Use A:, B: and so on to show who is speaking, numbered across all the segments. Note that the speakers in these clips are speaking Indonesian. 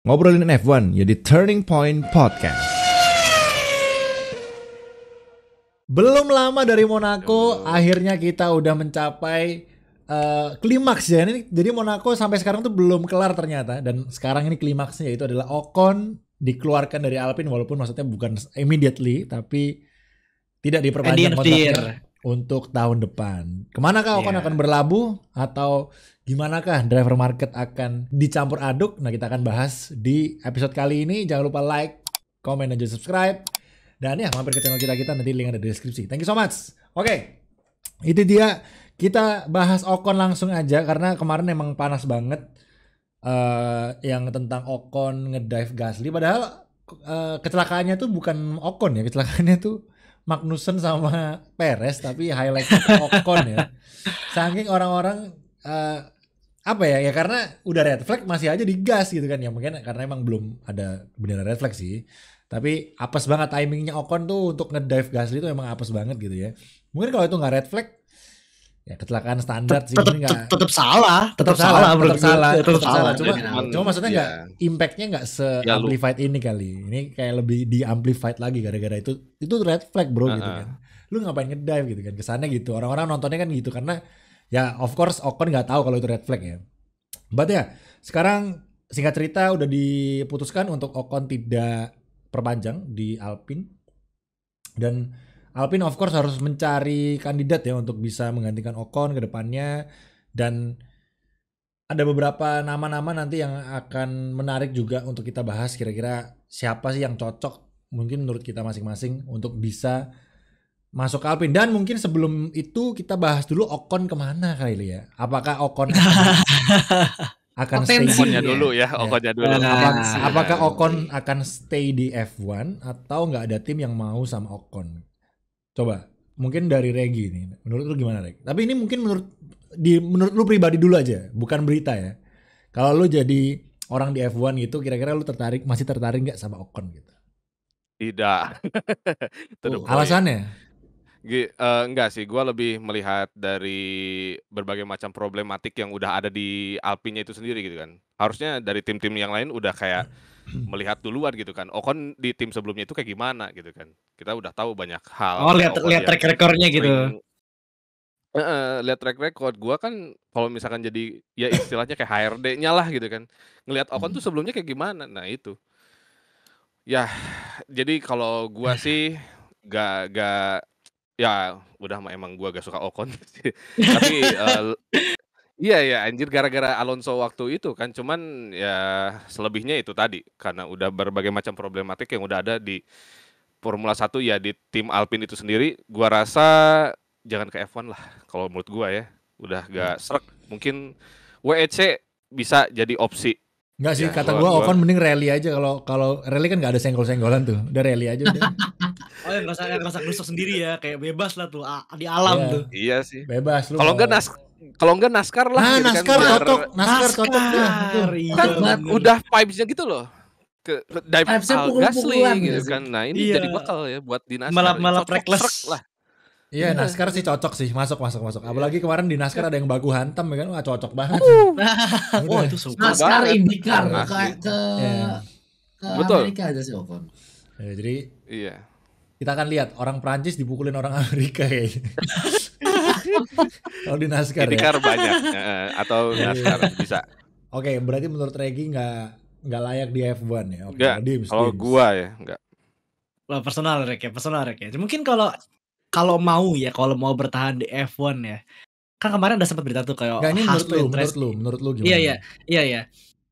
A: Ngobrolin F1 ya di Turning Point Podcast. Belum lama dari Monaco, akhirnya kita udah mencapai klimaks ya. Jadi Monaco sampai sekarang tuh belum kelar ternyata. Dan sekarang ini klimaksnya yaitu adalah Ocon dikeluarkan dari Alpine, walaupun maksudnya bukan immediately, tapi tidak diperpanjang kontraknya untuk tahun depan. Kemanakah Ocon akan berlabuh, atau gimanakah driver market akan dicampur aduk? Nah, kita akan bahas di episode kali ini. Jangan lupa like, comment, dan juga subscribe. Dan ya, mampir ke channel kita, nanti link ada di deskripsi. Thank you so much. Oke, itu dia. Kita bahas Ocon langsung aja, karena kemarin emang panas banget. Yang tentang Ocon ngedive Gasly. Padahal kecelakaannya tuh bukan Ocon ya. Kecelakaannya tuh Magnussen sama Perez, tapi highlightnya Ocon ya. Saking orang-orang apa ya karena udah red flag masih aja digas gitu kan ya, mungkin karena emang belum ada beneran red flag sih, tapi apes banget timingnya Ocon tuh untuk ngedive Gasly itu emang apes banget gitu ya. Mungkin kalau itu nggak red flag ya kecelakaan standar sih,
B: tetap salah.
A: Cuma maksudnya nggak impactnya nggak se-amplified ini kali. Ini kayak lebih di-amplified lagi gara-gara itu red flag bro gitu kan. Lu ngapain ngedive gitu kan, kesannya gitu. Orang-orang nontonnya kan gitu, karena ya of course Ocon nggak tahu kalau itu red flag ya. But ya sekarang singkat cerita udah diputuskan untuk Ocon tidak perpanjang di Alpine. Dan Alpine of course harus mencari kandidat ya untuk bisa menggantikan Ocon ke depannya. Dan ada beberapa nama-nama nanti yang akan menarik juga untuk kita bahas, kira-kira siapa sih yang cocok mungkin menurut kita masing-masing untuk bisa masuk ke Alpine. Dan mungkin sebelum itu kita bahas dulu Ocon kemana kali ya. Apakah Ocon akan stay
C: Oconnya dulu ya, Oconnya dulu.
A: Apakah Ocon akan stay di F1 atau nggak ada tim yang mau sama Ocon? Coba, mungkin dari Regi nih. Menurut lu gimana, Reg? Tapi ini mungkin menurut lu pribadi dulu aja, bukan berita ya. Kalau lu jadi orang di F1 gitu, kira-kira lu masih tertarik nggak sama Ocon gitu?
C: Tidak.
A: Alasannya?
C: Enggak sih, gue lebih melihat dari berbagai macam problematik yang udah ada di Alpine itu sendiri gitu kan. Harusnya dari tim-tim yang lain udah kayak melihat duluan gitu kan. Ocon di tim sebelumnya itu kayak gimana gitu kan. Kita udah tahu banyak hal.
B: Lihat track recordnya gitu.
C: Lihat track record. Gua kan kalau misalkan jadi ya istilahnya kayak HRD-nya lah gitu kan. Ngelihat Ocon tuh sebelumnya kayak gimana. Nah itu. Ya, jadi kalau gua sih gak ya udah emang gua gak suka Ocon sih. Tapi iya anjir, gara-gara Alonso waktu itu kan. Cuman ya selebihnya itu tadi, karena udah berbagai macam problematik yang udah ada di Formula 1 ya, di tim Alpine itu sendiri. Gua rasa jangan ke F1 lah kalau menurut gua ya. Udah gak srek. Mungkin WEC bisa jadi opsi.
A: Enggak sih, kata gua Ocon mending rally aja. Kalau rally kan gak ada senggol-senggolan tuh. Udah rally aja udah.
B: Yang ngerasa nusuk sendiri ya, kayak bebas lah tuh di alam tuh.
C: Iya sih.
A: Bebas lu.
C: Kalau enggak NASCAR lah.
A: Nah,
C: gitu
A: NASCAR
C: kan,
A: cocok
C: kan udah vibes-nya gitu loh. Ke dive Gasly gitu kan. Nah, ini jadi bakal ya buat di NASCAR.
B: Malah reckless
C: lah.
A: Iya, NASCAR sih cocok sih, masuk. Apalagi kemarin di NASCAR ada yang baku hantam ya kan, wah cocok banget.
B: Itu suka.
D: NASCAR IndyCar ke Amerika aja sih Ocon.
A: Ya, jadi
C: iya.
A: Kita akan lihat orang Prancis dipukulin orang Amerika kayaknya. Kalau di NASCAR
C: IndyCar banyak atau NASCAR bisa.
A: Oke, berarti menurut Regi nggak layak di F1 ya?
C: Enggak, kalau gua ya enggak.
B: Lah personal Rek ya. Mungkin kalau mau bertahan di F1 ya. Kan kemarin ada sempat berita tuh kayak
A: menurut lu gimana?
B: Iya.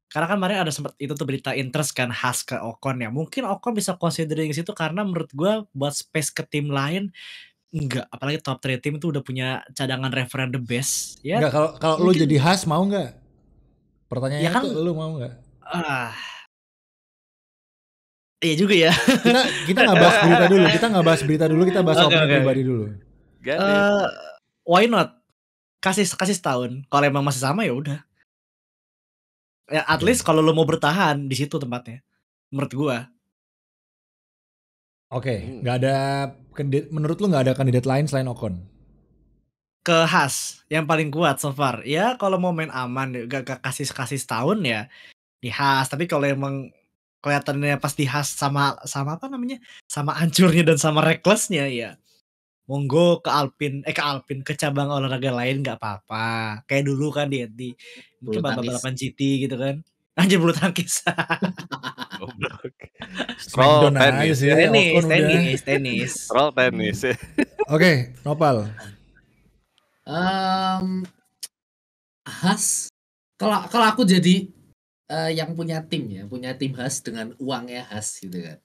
B: Karena kan kemarin ada sempat itu tuh berita interest kan Haas ke Ocon ya. Mungkin Ocon bisa considering situ karena menurut gua buat space ke tim lain enggak, apalagi top 3 tim itu udah punya cadangan reference the best ya.
A: Enggak, kalau lu jadi Haas mau enggak? Pertanyaannya
B: ya kan,
A: tuh lu mau enggak?
B: Iya juga ya.
A: Kita nggak bahas berita dulu, kita bahas opini pribadi dulu.
B: Why not? Kasih setahun. Kalau emang masih sama ya udah. Ya at least kalau lo mau bertahan di situ tempatnya. Menurut gua.
A: Oke, nggak ada menurut lu nggak ada kandidat lain selain Ocon?
B: Ke Haas yang paling kuat so far. Ya kalau mau main aman gak kasih setahun ya di Haas. Tapi kalau emang kelihatannya pas di Haas sama apa namanya, sama hancurnya dan sama recklessnya ya monggo ke Alpine ke cabang olahraga lain nggak apa-apa. Kayak dulu kan di mungkin
D: Bulu tangkis.
B: balapan GT gitu kan. Anjir bulu tangkis.
C: Goblok.
A: Smackdown
C: Stroll
A: aja
C: tenis
A: sih.
C: ya.
A: Ocon udah.
B: Tenis.
C: Stroll tenis ya.
A: Oke, Nopal.
D: Haas. Kalau aku jadi yang punya tim Haas dengan uangnya Haas gitu kan.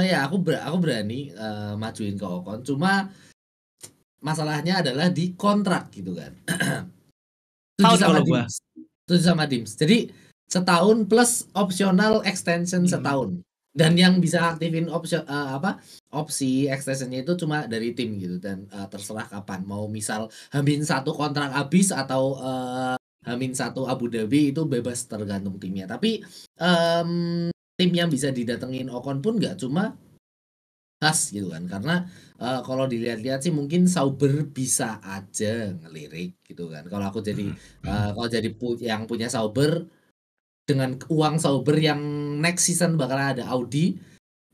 D: Ya aku berani majuin ke Ocon. Cuma masalahnya adalah di kontrak gitu kan. Setuju sama Dims. Jadi setahun plus optional extension setahun. Dan yang bisa aktifin opsi extensionnya itu cuma dari tim gitu, dan terserah kapan mau, misal H-1 kontrak habis atau H-1 Abu Dhabi, itu bebas tergantung timnya. Tapi tim yang bisa didatengin Ocon pun nggak cuma Haas gitu kan, karena kalau dilihat-lihat sih mungkin Sauber bisa aja ngelirik gitu kan. Kalau aku jadi yang punya Sauber, dengan uang Sauber yang next season bakalan ada Audi,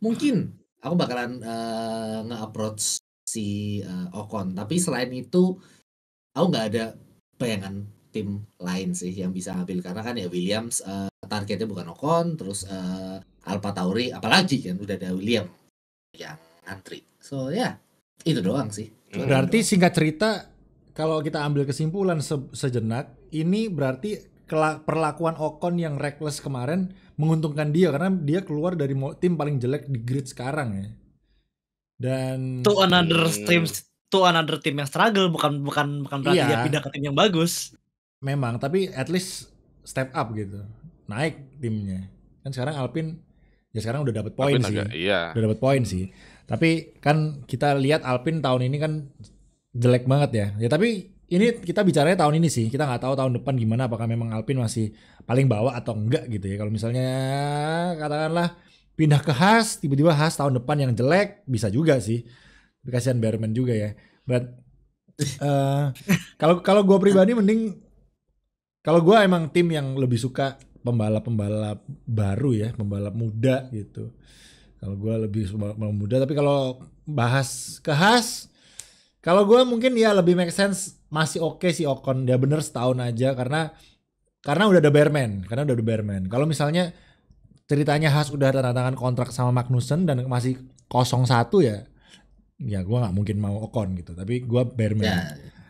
D: mungkin aku bakalan nge-approach si Ocon. Tapi selain itu aku nggak ada bayangan tim lain sih yang bisa ambil, karena kan ya Williams targetnya bukan Ocon, terus Alfa Tauri apalagi kan udah ada William yang antri. So ya itu doang sih.
A: Berarti singkat cerita, kalau kita ambil kesimpulan sejenak, ini berarti perlakuan Ocon yang reckless kemarin menguntungkan dia, karena dia keluar dari tim paling jelek di grid sekarang ya. Dan
B: to another team yang struggle, bukan berarti dia pindah ke tim yang bagus.
A: Memang, tapi at least step up gitu. Naik timnya. Kan sekarang Alpine ya sekarang udah dapat poin sih. Udah dapat poin sih. Tapi kan kita lihat Alpine tahun ini kan jelek banget ya. Ya tapi ini kita bicaranya tahun ini sih. Kita nggak tahu tahun depan gimana, apakah memang Alpine masih paling bawah atau enggak gitu ya. Kalau misalnya katakanlah pindah ke Haas, tiba-tiba Haas tahun depan yang jelek, bisa juga sih. Tapi kasihan Behrman juga ya. But kalau gue pribadi mending, kalau gue emang tim yang lebih suka pembalap-pembalap baru ya, pembalap muda gitu. Kalau gue lebih suka pembalap muda, tapi kalau bahas ke Haas, kalau gue mungkin ya lebih make sense, masih oke sih Ocon, dia bener setahun aja karena udah ada Behrman, Kalau misalnya ceritanya Haas udah tanda tangan kontrak sama Magnussen dan masih 0-1 ya gue nggak mungkin mau Ocon gitu, tapi gue Behrman.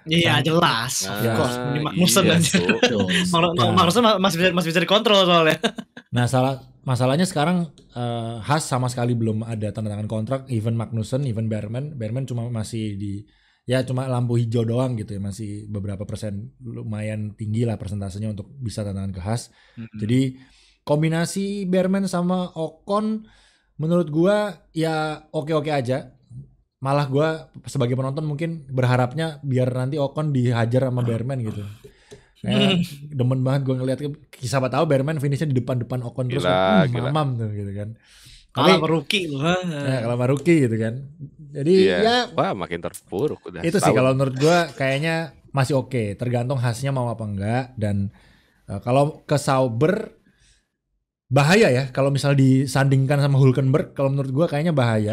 B: Iya jelas, of course. Magnussen aja. Magnussen masih bisa dikontrol soalnya.
A: Nah masalahnya sekarang Haas sama sekali belum ada tanda tangan kontrak, even Magnussen, even Behrman cuma masih cuma lampu hijau doang gitu ya, masih beberapa persen, lumayan tinggi lah persentasenya untuk bisa tanda tangan ke Haas. Jadi kombinasi Behrman sama Ocon menurut gua ya oke-oke aja. Malah gue sebagai penonton mungkin berharapnya biar nanti Ocon dihajar sama Behrman gitu. Kayak demen banget gue ngeliat, siapa tahu Behrman finishnya di depan Ocon terus, mamam tuh gitu kan.
B: Kalau rookie loh.
A: Kalau rookie gitu kan. Jadi
C: wah makin terpuruk udah.
A: Itu sih kalau menurut gue kayaknya masih oke. Tergantung Haasnya mau apa enggak. Dan kalau ke Sauber bahaya ya kalau misal disandingkan sama Hülkenberg, kalau menurut gue kayaknya bahaya.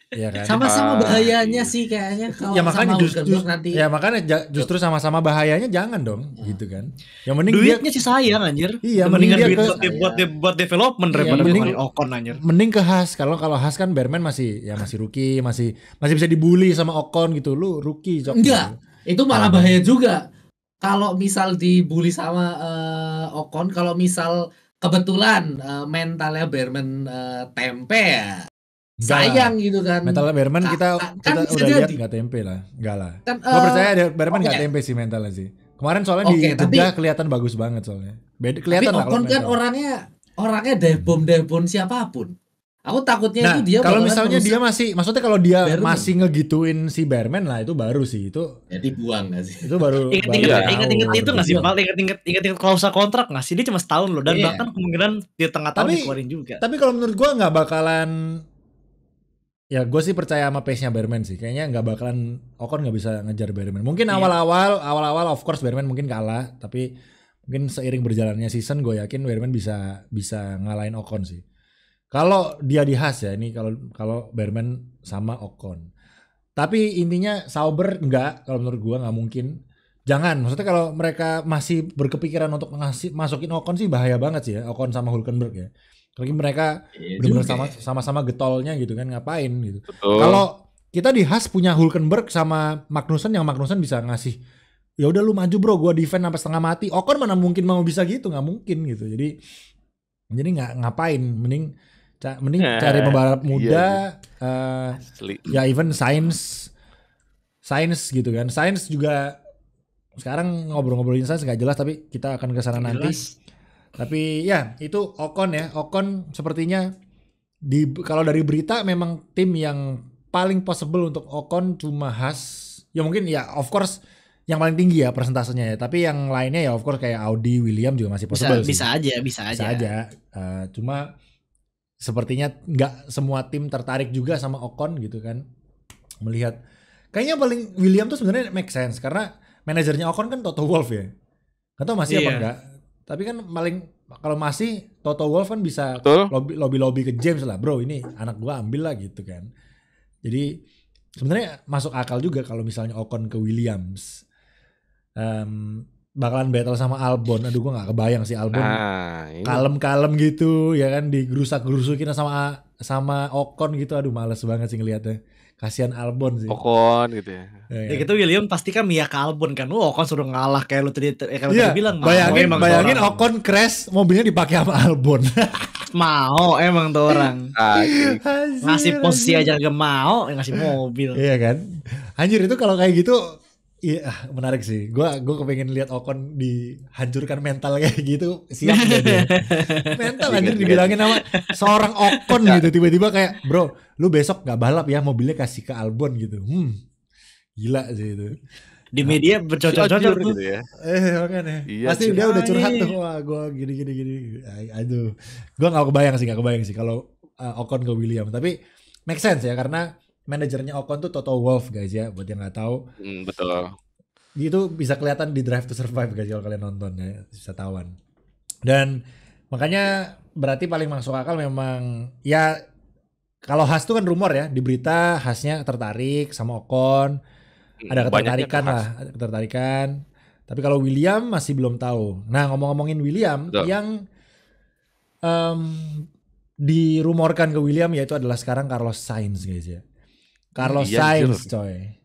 D: Ya kan? Sama-sama bahayanya sih kayaknya kalau
A: makanya
D: sama nanti.
A: Ya makanya justru sama-sama bahayanya jangan dong gitu kan. Yang mending
B: duitnya sih sayang anjir.
A: Iya,
B: mendingan duit buat development daripada Ocon anjir.
A: Mending ke Haas. Kalau Haas kan Behrman masih rookie, masih bisa dibully sama Ocon gitu. Lu rookie Cok.
D: Enggak, itu malah bahaya juga. Kalau misal dibully sama Ocon, kalau misal kebetulan mentalnya Behrman tempe ya. Sayang gitu kan.
A: Mentalnya Behrman kita udah lihat nggak tempe lah, enggak lah. Gue percaya Behrman nggak tempe sih mentalnya sih. Kemarin soalnya di Jeddah kelihatan bagus banget soalnya. Kelihatan
D: lah. Tapi Ocon kan orangnya debon siapapun. Aku takutnya itu dia.
A: Kalau misalnya dia maksudnya kalau dia Behrman masih ngegituin si Behrman lah, itu baru sih itu.
D: Ya dibuang nggak sih?
A: Itu baru.
B: Ingat itu nggak sih? Ingat klausul kontrak nggak sih? Dia cuma setahun loh, dan bahkan kemungkinan di tengah tahun dikeluarin juga.
A: Tapi kalau menurut gue nggak bakalan. Ya gue sih percaya sama pace-nya Behrman sih. Kayaknya nggak bakalan Ocon nggak bisa ngejar Behrman. Mungkin awal-awal of course Behrman mungkin kalah, tapi Mungkin seiring berjalannya season gue yakin Wehrman bisa ngalahin Ocon sih. Kalau dia di Haas ya, ini kalau Wehrman sama Ocon. Tapi intinya Sauber enggak, kalau menurut gue nggak mungkin. Jangan, maksudnya kalau mereka masih berkepikiran untuk masukin Ocon sih bahaya banget sih ya, Ocon sama Hülkenberg ya. Lagi mereka benar-benar sama-sama getolnya gitu kan, ngapain gitu. Kalau kita di Haas punya Hülkenberg sama Magnussen, yang Magnussen bisa ngasih, ya udah lu maju bro, gua defend sampai setengah mati. Ocon mana mungkin mau bisa gitu, nggak mungkin gitu. Jadi nggak ngapain, mending cari pembalap muda, ya even Sainz gitu kan. Sainz juga sekarang ngobrolin Sainz nggak jelas, tapi kita akan ke sana nanti. Tapi ya itu Ocon ya. Ocon sepertinya kalau dari berita memang tim yang paling possible untuk Ocon cuma Haas. Ya mungkin ya of course yang paling tinggi ya persentasenya ya. Tapi yang lainnya ya of course kayak Audi, William juga masih possible sih.
B: Bisa aja.
A: Cuma sepertinya nggak semua tim tertarik juga sama Ocon gitu kan. Melihat kayaknya paling William tuh sebenarnya make sense karena manajernya Ocon kan Toto Wolff ya. Gak tau masih apa enggak. Tapi kan paling kalau masih Toto Wolff kan bisa lobby ke James lah, bro ini anak gua ambil lah gitu kan. Jadi sebenarnya masuk akal juga kalau misalnya Ocon ke Williams. Bakalan battle sama Albon. Aduh gua gak kebayang sih Albon kalem-kalem gitu ya kan, digerusak-gerusukin sama Ocon gitu. Aduh males banget sih ngeliatnya. Kasihan Albon sih.
C: Ocon gitu ya.
B: Ya gitu William pasti kan Mia ke Albon kan. Ocon suruh ngalah kayak lu tadi bilang.
A: Bayangin Ocon crash mobilnya dipakai sama Albon.
B: Mau emang tuh orang. Ngasih posisi aja gak mau, ngasih mobil.
A: Iya kan. Anjir itu kalau kayak gitu iya menarik sih. Gua kepengen lihat Ocon dihancurkan mental kayak gitu. Siap gak dia? Mental anjir dibilangin sama seorang Ocon gitu tiba-tiba kayak, "Bro, lu besok gak balap ya, mobilnya kasih ke Albon gitu." Gila sih itu.
B: Di media bercocok-cocok
C: gitu ya.
A: Makanya. Pasti dia udah curhat tuh, wah gua gini. Aduh. Gua gak kebayang sih kalau Ocon ke William. Tapi make sense ya karena manajernya Ocon tuh Toto Wolff guys ya, buat yang nggak tahu.
C: Betul.
A: Itu bisa kelihatan di Drive to Survive guys kalau kalian nonton ya, bisa tawan. Dan makanya berarti paling masuk akal memang ya kalau Haas tuh kan rumor ya di berita Haasnya tertarik sama Ocon, ada ketertarikan. Tapi kalau William masih belum tahu. Nah ngomongin William, yang dirumorkan ke William yaitu adalah sekarang Carlos Sainz guys ya. Carlos Sainz coy.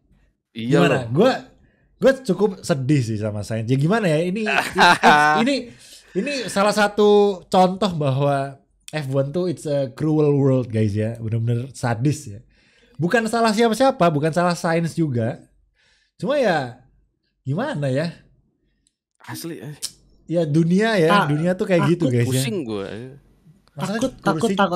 A: Gimana? Gue cukup sedih sih sama Sainz. Ya gimana ya ini salah satu contoh bahwa F1 tuh it's a cruel world guys ya. Bener-bener sadis ya. Bukan salah siapa-siapa, bukan salah Sainz juga. Cuma ya gimana ya?
C: Asli.
A: Ya dunia tuh kayak gitu guys ya.
C: Pusing gue.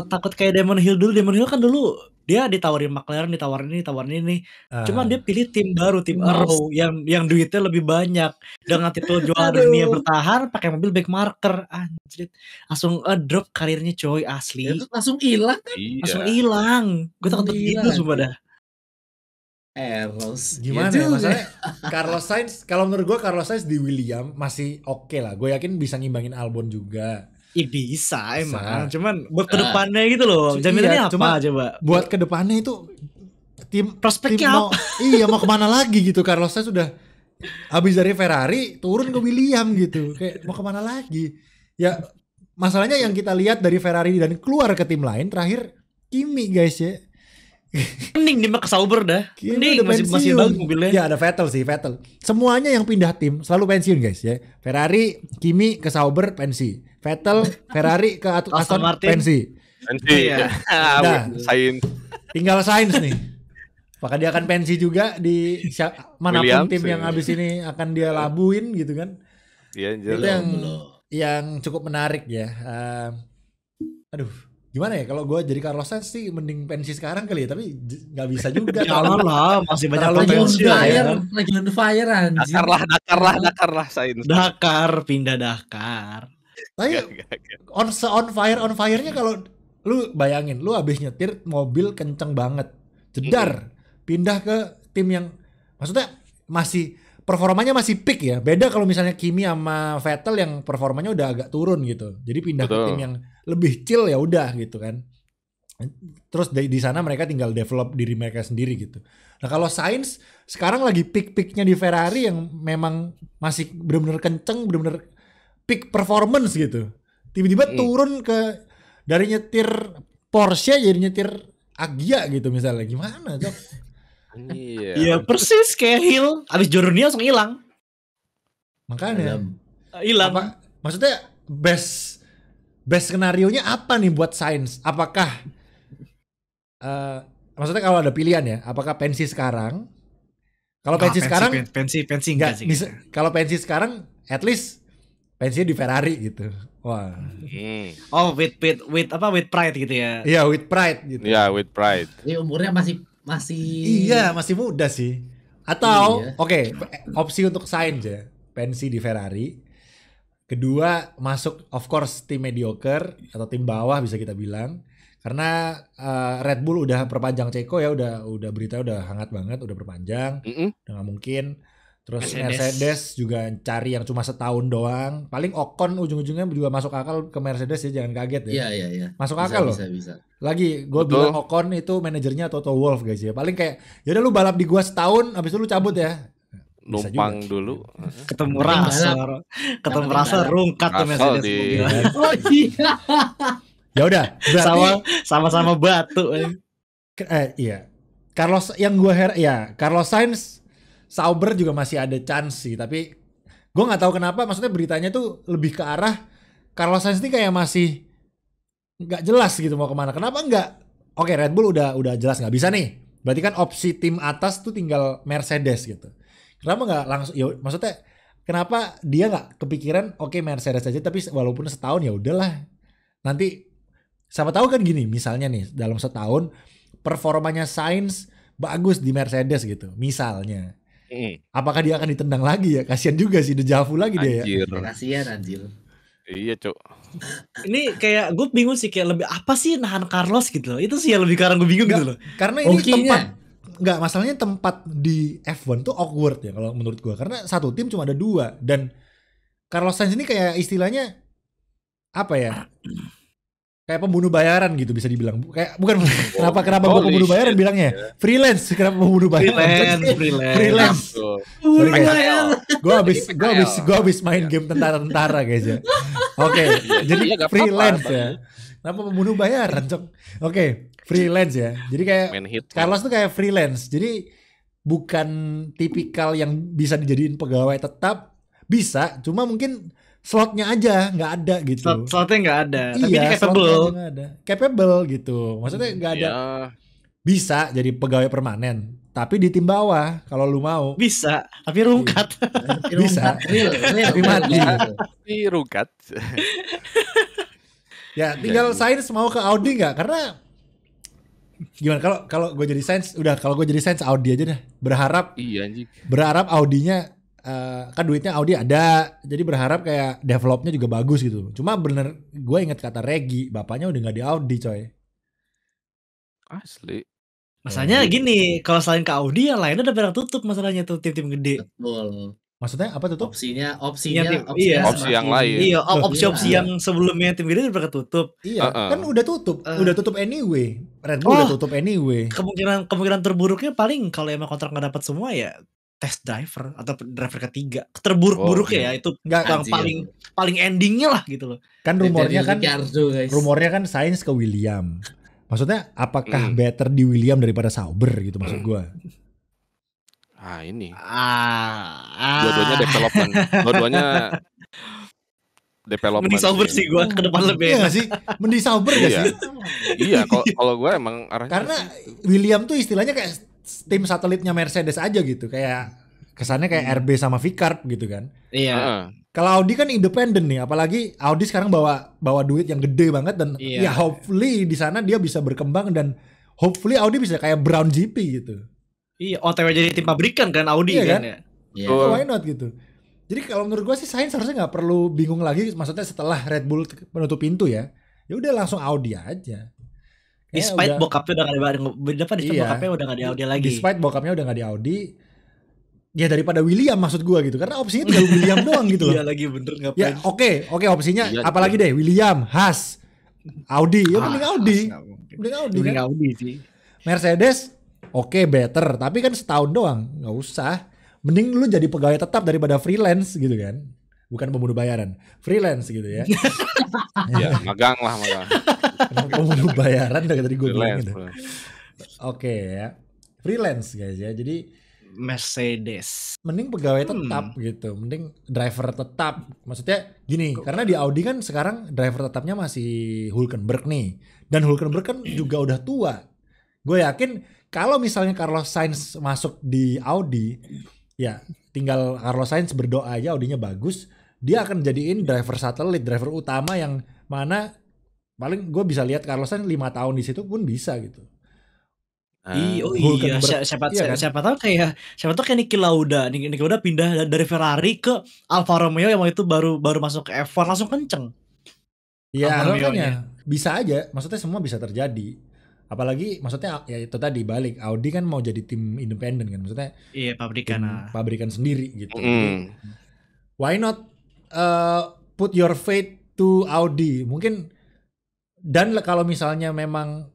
B: Takut kayak Damon Hill dulu. Damon Hill kan dulu dia ditawarin McLaren, ditawarin ini. Cuman dia pilih tim baru, tim Arrow yang duitnya lebih banyak. Dengan titel juara dunia bertahan pakai mobil back marker. Anjir. Langsung drop karirnya coy, asli.
D: Itu langsung hilang kan?
B: Langsung hilang. Gue takut begitu sumpah dah.
A: Gimana ya masalahnya Carlos Sainz, kalau menurut gue Carlos Sainz di William masih oke lah. Gue yakin bisa ngimbangin Albon juga.
B: Bisa emang. Cuman buat kedepannya gitu loh. Jaminannya apa coba?
A: Buat kedepannya itu tim
B: prospeknya apa?
A: Mau kemana lagi gitu. Carlos Sainz sudah habis dari Ferrari turun ke William gitu. Kayak mau kemana lagi? Ya masalahnya yang kita lihat dari Ferrari dan keluar ke tim lain terakhir Kimi guys ya.
B: Mending dia ke Sauber dah. Mending masih bagus mobilnya.
A: Ya ada Vettel. Semuanya yang pindah tim selalu pensiun guys ya. Ferrari, Kimi ke Sauber pensi. Vettel, Ferrari ke Aston Martin pensi.
C: Ya. Sainz.
A: Tinggal Sainz nih. Apakah dia akan pensi juga di manapun tim yang habis ini akan dia labuin gitu kan?
C: Iya,
A: itu yang cukup menarik ya. Aduh. Gimana ya kalau gue jadi Carlos Sainz sih mending pensi sekarang kali ya, tapi nggak bisa juga.
B: Jangan lah, masih banyak
D: lagi on fire anjir.
C: Dakar lah Sainz.
B: Pindah Dakar.
A: Tapi on fire-nya kalau lu bayangin, lu habis nyetir mobil kenceng banget, jedar, pindah ke tim yang maksudnya masih performanya masih peak ya. Beda kalau misalnya Kimi sama Vettel yang performanya udah agak turun gitu. Jadi pindah ke
C: Betul.
A: tim yang lebih chill ya udah gitu kan. Terus di sana mereka tinggal develop diri mereka sendiri gitu. Nah kalau Sainz sekarang lagi peak-peaknya di Ferrari yang memang masih benar-benar kenceng, benar-benar peak performance gitu. Tiba-tiba turun ke dari nyetir Porsche jadi nyetir Agya gitu misalnya. Gimana, Cok?
C: Iya.
B: Iya persis kayak Hill. Abis Jordan langsung hilang.
A: Makanya
B: Hilang.
A: apa maksudnya best skenario-nya apa nih buat Sainz? Apakah maksudnya kalau ada pilihan ya, apakah pensi sekarang? Kalau pensi sekarang
B: pensi
A: enggak
B: enggak sih.
A: kalau pensi sekarang at least pensinya di Ferrari gitu. Wah.
B: Oh with pride gitu ya.
A: Iya, with pride gitu.
C: Iya, with pride.
D: Ini umurnya masih
A: Iya, masih muda sih. Atau
D: Iya.
A: oke, opsi untuk Sainz ya, pensi di Ferrari. Kedua, masuk of course tim mediocre atau tim bawah bisa kita bilang. Karena Red Bull udah perpanjang Checo ya, udah berita udah hangat banget, udah perpanjang. Udah nggak mungkin. Terus Mercedes juga cari yang cuma setahun doang. Paling Ocon ujung-ujungnya juga masuk akal ke Mercedes ya, jangan kaget ya.
D: Iya.
A: Masuk akal loh.
D: Bisa.
A: Lagi gue
C: Betul.
A: bilang Ocon itu manajernya Toto Wolff guys ya. Paling kayak yaudah lu balap di gua setahun habis itu lu cabut ya. Bisa
C: Numpang
A: juga.
C: dulu.
B: Ketemu
D: Yang
B: Russell. Ketemu
D: Yang
B: Russell
D: balap.
B: rungkat tuh
C: Russell
B: Mercedes
C: di-
B: mobilnya.
D: Oh iya.
A: Ya udah, berarti
B: Sama-sama batu.
A: iya. Carlos Sainz Sauber juga masih ada chance sih, tapi gue nggak tahu kenapa maksudnya beritanya tuh lebih ke arah Carlos Sainz ini kayak masih nggak jelas gitu mau kemana. Kenapa nggak? Oke, Red Bull udah jelas nggak bisa nih. Berarti kan opsi tim atas tuh tinggal Mercedes gitu. Kenapa nggak langsung? Ya, maksudnya kenapa dia nggak kepikiran oke Mercedes aja tapi walaupun setahun ya udahlah. Nanti siapa tahu kan gini, misalnya nih dalam setahun performanya Sainz bagus di Mercedes gitu, misalnya. Apakah dia akan ditendang lagi ya? Kasian juga sih, dejavu lagi dia ya.
C: Anjir.
D: Kasihan anjir.
C: Iya, Cuk.
B: Ini kayak gue bingung sih kayak lebih apa sih nahan Carlos gitu loh. Itu sih yang lebih sekarang gue bingung gitu loh.
A: Karena ini
D: Hokinya.
A: tempat enggak, masalahnya tempat di F1 tuh awkward ya kalau menurut gua. Karena satu tim cuma ada 2 dan Carlos Sainz ini kayak istilahnya apa ya? Kayak pembunuh bayaran gitu bisa dibilang. Kayak bukan kenapa gua
C: Holy
A: pembunuh bayaran
C: shit.
A: bilangnya? Freelance, kenapa pembunuh bayaran?
B: Freelance.
C: Tuh.
A: Sorry guys.
C: PKL.
A: Gue habis main game tentara guys ya. Oke, jadi
C: iya, gak
A: freelance
C: apa-apa,
A: ya. Kenapa pembunuh bayaran, Cok? Oke, freelance ya. Jadi kayak
C: Main hit.
A: Carlos tuh kayak freelance. Jadi bukan tipikal yang bisa dijadiin pegawai tetap, bisa, cuma mungkin slotnya aja nggak ada gitu.
B: Slotnya nggak ada. Tapi dia
A: Iya, slotnya
B: capable.
A: aja nggak ada. Capable gitu. Maksudnya nggak ada.
C: Ya,
A: Bisa jadi pegawai permanen, tapi di tim bawah kalau lu mau.
B: Bisa. Tapi rungkat.
A: Bisa.
D: Real.
A: Tapi mati.
C: tapi rugat.
A: Ya tinggal Sainz mau ke Audi nggak? Karena gimana kalau gue jadi Sainz, kalau gue jadi Sainz Audi aja dah.
C: Iya, anjing.
A: Berharap Audinya kan duitnya Audi ada, jadi berharap kayak developnya juga bagus gitu. Cuma bener gue inget kata Regi, bapaknya udah nggak di Audi coy.
C: Asli.
B: Masalahnya gini, kalau selain ke Audi yang lainnya udah pada tutup masalahnya tuh tim-tim gede.
D: Betul.
A: Maksudnya apa tuh?
D: Opsinya
B: Iya.
C: Opsi yang lain.
B: Iya, opsi-opsi
D: Iya.
B: yang sebelumnya tim gede udah pada tutup.
A: Iya, kan udah tutup anyway. Red Bull udah tutup anyway.
B: Kemungkinan terburuknya paling kalau emang kontrak nggak dapat semua ya test driver atau driver ketiga. Terburuk-buruknya ya itu
A: Nggak,
B: yang paling endingnya lah gitu loh.
A: kan rumornya kan
D: Ricciardo, guys.
A: Sainz ke William. Maksudnya apakah better di William daripada Sauber gitu maksud gua.
C: Ini.
B: Ah.
C: Dua-duanya development. Development.
B: Mending Sauber sih gue ke depan lebih
A: Iya
B: enak.
A: gak sih? Mending Sauber gak
C: Iya.
A: sih?
C: Iya, kalau gue emang arahnya
A: Karena William tuh istilahnya kayak tim satelitnya Mercedes aja gitu. Kayak kesannya kayak RB sama Vicarb gitu kan.
B: Iya.
A: Kalau Audi kan independen nih, apalagi Audi sekarang bawa duit yang gede banget dan
B: Iya.
A: ya hopefully di sana dia bisa berkembang dan hopefully Audi bisa kayak Brown GP gitu.
B: Iya, OTW jadi tim pabrikan kan Audi
A: Iya
B: kan
A: kan?
B: ya.
D: Iya.
C: Betul.
A: Why not gitu. Jadi kalau menurut gue sih Sainz harusnya nggak perlu bingung lagi, maksudnya setelah Red Bull menutup pintu ya udah langsung Audi aja.
B: Despite bokapnya udah nggak di
A: Iya.
B: bokapnya udah nggak di Audi lagi.
A: Despite bokapnya udah nggak di Audi, Ya daripada William maksud gua gitu. Karena opsinya tinggal William doang gitu
B: Iya
A: loh.
B: lagi bener
A: Ya
B: ngapain?
A: oke opsinya
C: Iya,
A: apalagi deh, William, Haas, Audi. Ya mending Audi.
B: Nggak mungkin.
A: Mending Audi
B: Mending
A: kan.
B: Audi sih.
A: Mercedes oke better, tapi kan setahun doang, nggak usah. Mending lu jadi pegawai tetap daripada freelance gitu kan. Bukan pembunuh bayaran, freelance gitu ya.
C: Ya, magang lah magang.
A: Kenapa pembunuh bayaran dari tadi gue bilang
C: Freelance,
A: gitu. Oke ya, freelance guys ya. Jadi
B: Mercedes.
A: mending pegawai tetap gitu, mending driver tetap. Maksudnya gini, karena di Audi kan sekarang driver tetapnya masih Hülkenberg nih, dan Hülkenberg kan juga udah tua. Gue yakin kalau misalnya Carlos Sainz masuk di Audi, ya tinggal Carlos Sainz berdoa aja Audinya bagus, dia akan jadiin driver satelit, driver utama yang mana paling gue bisa lihat Carlos Sainz 5 tahun di situ pun bisa gitu.
B: Oh iya,
A: Hülkenberg, iya kan?
B: siapa tahu kayak Niki Lauda. Niki Lauda pindah dari Ferrari ke Alfa Romeo yang waktu itu baru masuk ke F1 langsung kenceng.
A: Ya
B: Alfa Romeo-nya.
A: makanya bisa aja, maksudnya semua bisa terjadi. Apalagi maksudnya ya itu tadi balik Audi kan mau jadi tim independen kan, maksudnya
B: Iya, pabrikan.
A: tim pabrikan sendiri gitu. Jadi,
C: Mm.
A: why not put your faith to Audi? Mungkin dan kalau misalnya memang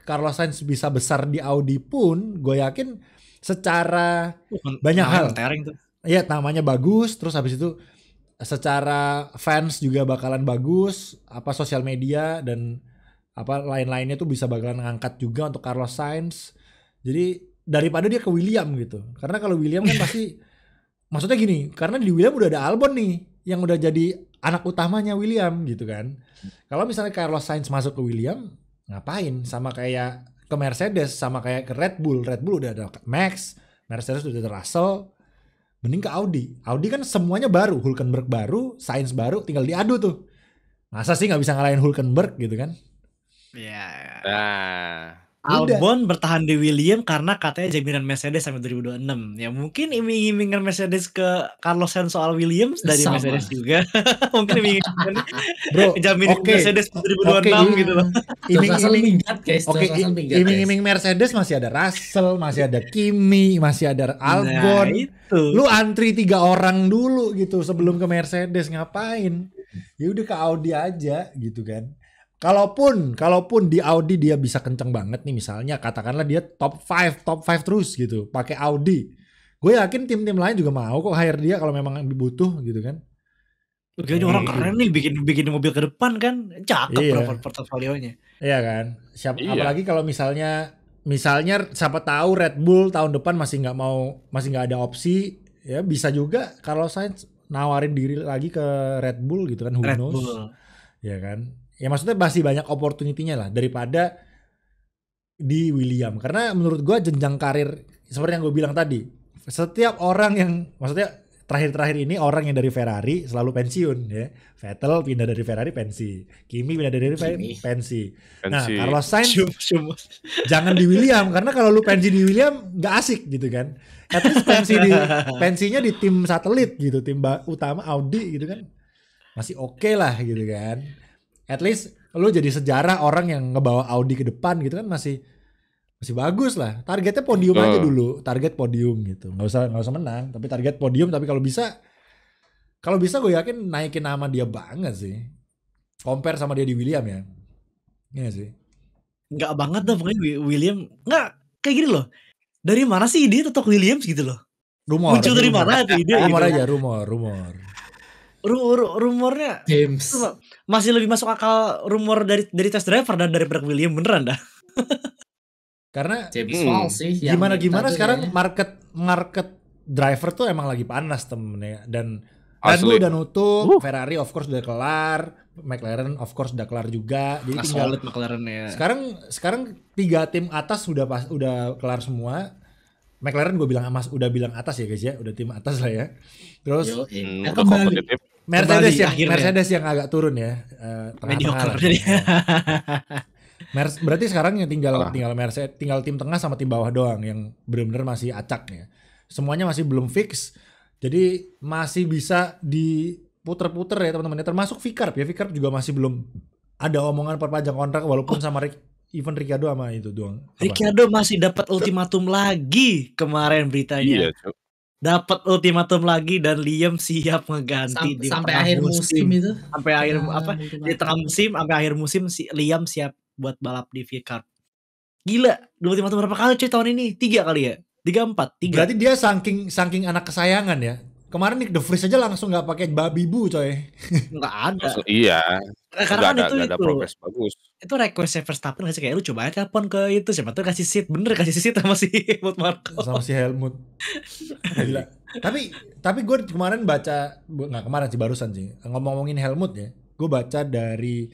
A: Carlos Sainz bisa besar di Audi pun, gue yakin secara banyak hal.
B: Mentereng tuh.
A: Ya namanya bagus, terus habis itu secara fans juga bakalan bagus, apa sosial media dan apa lain-lainnya tuh bisa bakalan ngangkat juga untuk Carlos Sainz. Jadi daripada dia ke William gitu. Karena kalau William kan pasti maksudnya gini, karena di William udah ada Albon nih yang udah jadi anak utamanya William gitu kan. Kalau misalnya Carlos Sainz masuk ke William, ngapain? Sama kayak ke Mercedes, sama kayak ke Red Bull. Red Bull udah ada Max, Mercedes udah ada Russell. Mending ke Audi. Audi kan semuanya baru, Hülkenberg baru, Sainz baru, tinggal diadu tuh. Masa sih nggak bisa ngalahin Hülkenberg gitu kan?
B: Iya.
C: Nah,
B: Albon bertahan di William karena katanya jaminan Mercedes sampai 2026. Ya mungkin iming-imingan Mercedes ke Carlos Sainz soal Williams dari
D: Sama.
B: Mercedes juga. Mungkin iming-imingan
A: Bro,
B: jaminan
A: oke.
B: Mercedes 2026 gitu loh.
A: Iming-iming
D: minggat guys.
A: Oke, iming-iming Mercedes masih ada Russell, masih ada Kimi, masih ada Albon.
B: Nah, itu.
A: Lu antri 3 orang dulu gitu sebelum ke Mercedes, ngapain? Ya udah ke Audi aja gitu kan. Kalaupun di Audi dia bisa kenceng banget nih, misalnya katakanlah dia top 5 terus gitu, pakai Audi. Gue yakin tim-tim lain juga mau kok hire dia kalau memang butuh gitu kan.
B: Kayaknya orang keren nih bikin mobil ke depan kan. Cakep
A: Iya.
B: portofolionya.
A: Iya kan?
C: Iya.
A: Apalagi kalau misalnya siapa tahu Red Bull tahun depan masih nggak ada opsi, ya bisa juga Carlos Sainz nawarin diri lagi ke Red Bull gitu kan, who
B: Red
A: knows.
B: Bull.
A: Ya kan? Ya maksudnya masih banyak opportunity-nya lah daripada di William. Karena menurut gua jenjang karir seperti yang gue bilang tadi, setiap orang yang maksudnya terakhir-terakhir ini orang yang dari Ferrari selalu pensiun ya. Vettel pindah dari Ferrari pensi, Kimi pindah dari Ferrari pensi. Nah,
C: Pensi.
A: Carlos Sainz
B: Cium.
A: jangan di William karena kalau lu pensi di William nggak asik gitu kan. At least pensinya di tim satelit gitu, tim utama Audi gitu kan. Masih oke lah gitu kan. At least lu jadi sejarah orang yang ngebawa Audi ke depan gitu kan, masih bagus lah. Targetnya podium aja dulu, target podium gitu. Nggak usah menang, tapi target podium. Tapi kalau bisa gue yakin naikin nama dia banget sih. Compare sama dia di William ya. Iya sih.
B: Enggak banget dah pokoknya William. Enggak kayak gini loh. Dari mana sih ide tetap Williams gitu loh? Muncul dari mana tuh ide?
A: Rumor
B: gitu.
A: aja, rumor.
B: Rumornya
D: James.
B: masih lebih masuk akal rumor dari test driver dan daripada William beneran dah.
A: Karena
D: James Falls sih. yang
A: gimana
D: minta tuh
A: sekarang
D: kayaknya.
A: market driver tuh emang lagi panas temennya. Dan Red Bull
C: Asli.
A: udah nutup, Ferrari of course udah kelar, McLaren of course udah kelar juga. Jadi tinggal
B: Solid McLaren ya.
A: sekarang 3 tim atas udah kelar semua. McLaren gue udah bilang atas ya guys ya, udah tim atas lah ya. Terus
D: Yo,
C: udah
D: kembali.
C: kompetitif.
A: Mercedes yang agak turun ya, tengah-tengah lah. Berarti sekarang yang tinggal Mercedes, tinggal tim tengah sama tim bawah doang yang benar-benar masih acak ya. Semuanya masih belum fix. Jadi masih bisa diputer-puter ya teman-teman. Termasuk Vicarb ya. Vicarb juga masih belum ada omongan perpanjang kontrak walaupun sama even Ricciardo sama itu doang.
B: Ricciardo masih dapat ultimatum lagi kemarin beritanya.
C: Iya, Cuk.
B: dapat ultimatum lagi dan Liam siap ngeganti di
D: Sampai
B: tengah
D: akhir musim itu.
B: Sampai akhir
D: Ada
B: di
D: ultimatum.
B: tengah musim sampai akhir musim si Liam siap buat balap di V-Carb. Gila, ultimatum berapa kali cuy tahun ini? 3 kali ya? 3 4, 3.
A: Berarti dia saking anak kesayangan ya. Kemarin Nick De Vries aja langsung nggak pakai babi bu coy.
B: Enggak ada.
C: Iya.
B: Karena kan
C: Nggak ada progres bagus.
B: Itu request Verstappen nggak sih, kayak lu coba aja telepon ke itu siapa tuh kasih seat, bener kasih seat sama si Helmut Marko.
A: Sama si Helmut. Gila. Tapi gue kemarin baca, nggak kemarin sih barusan sih, ngomongin Helmut ya. Gue baca dari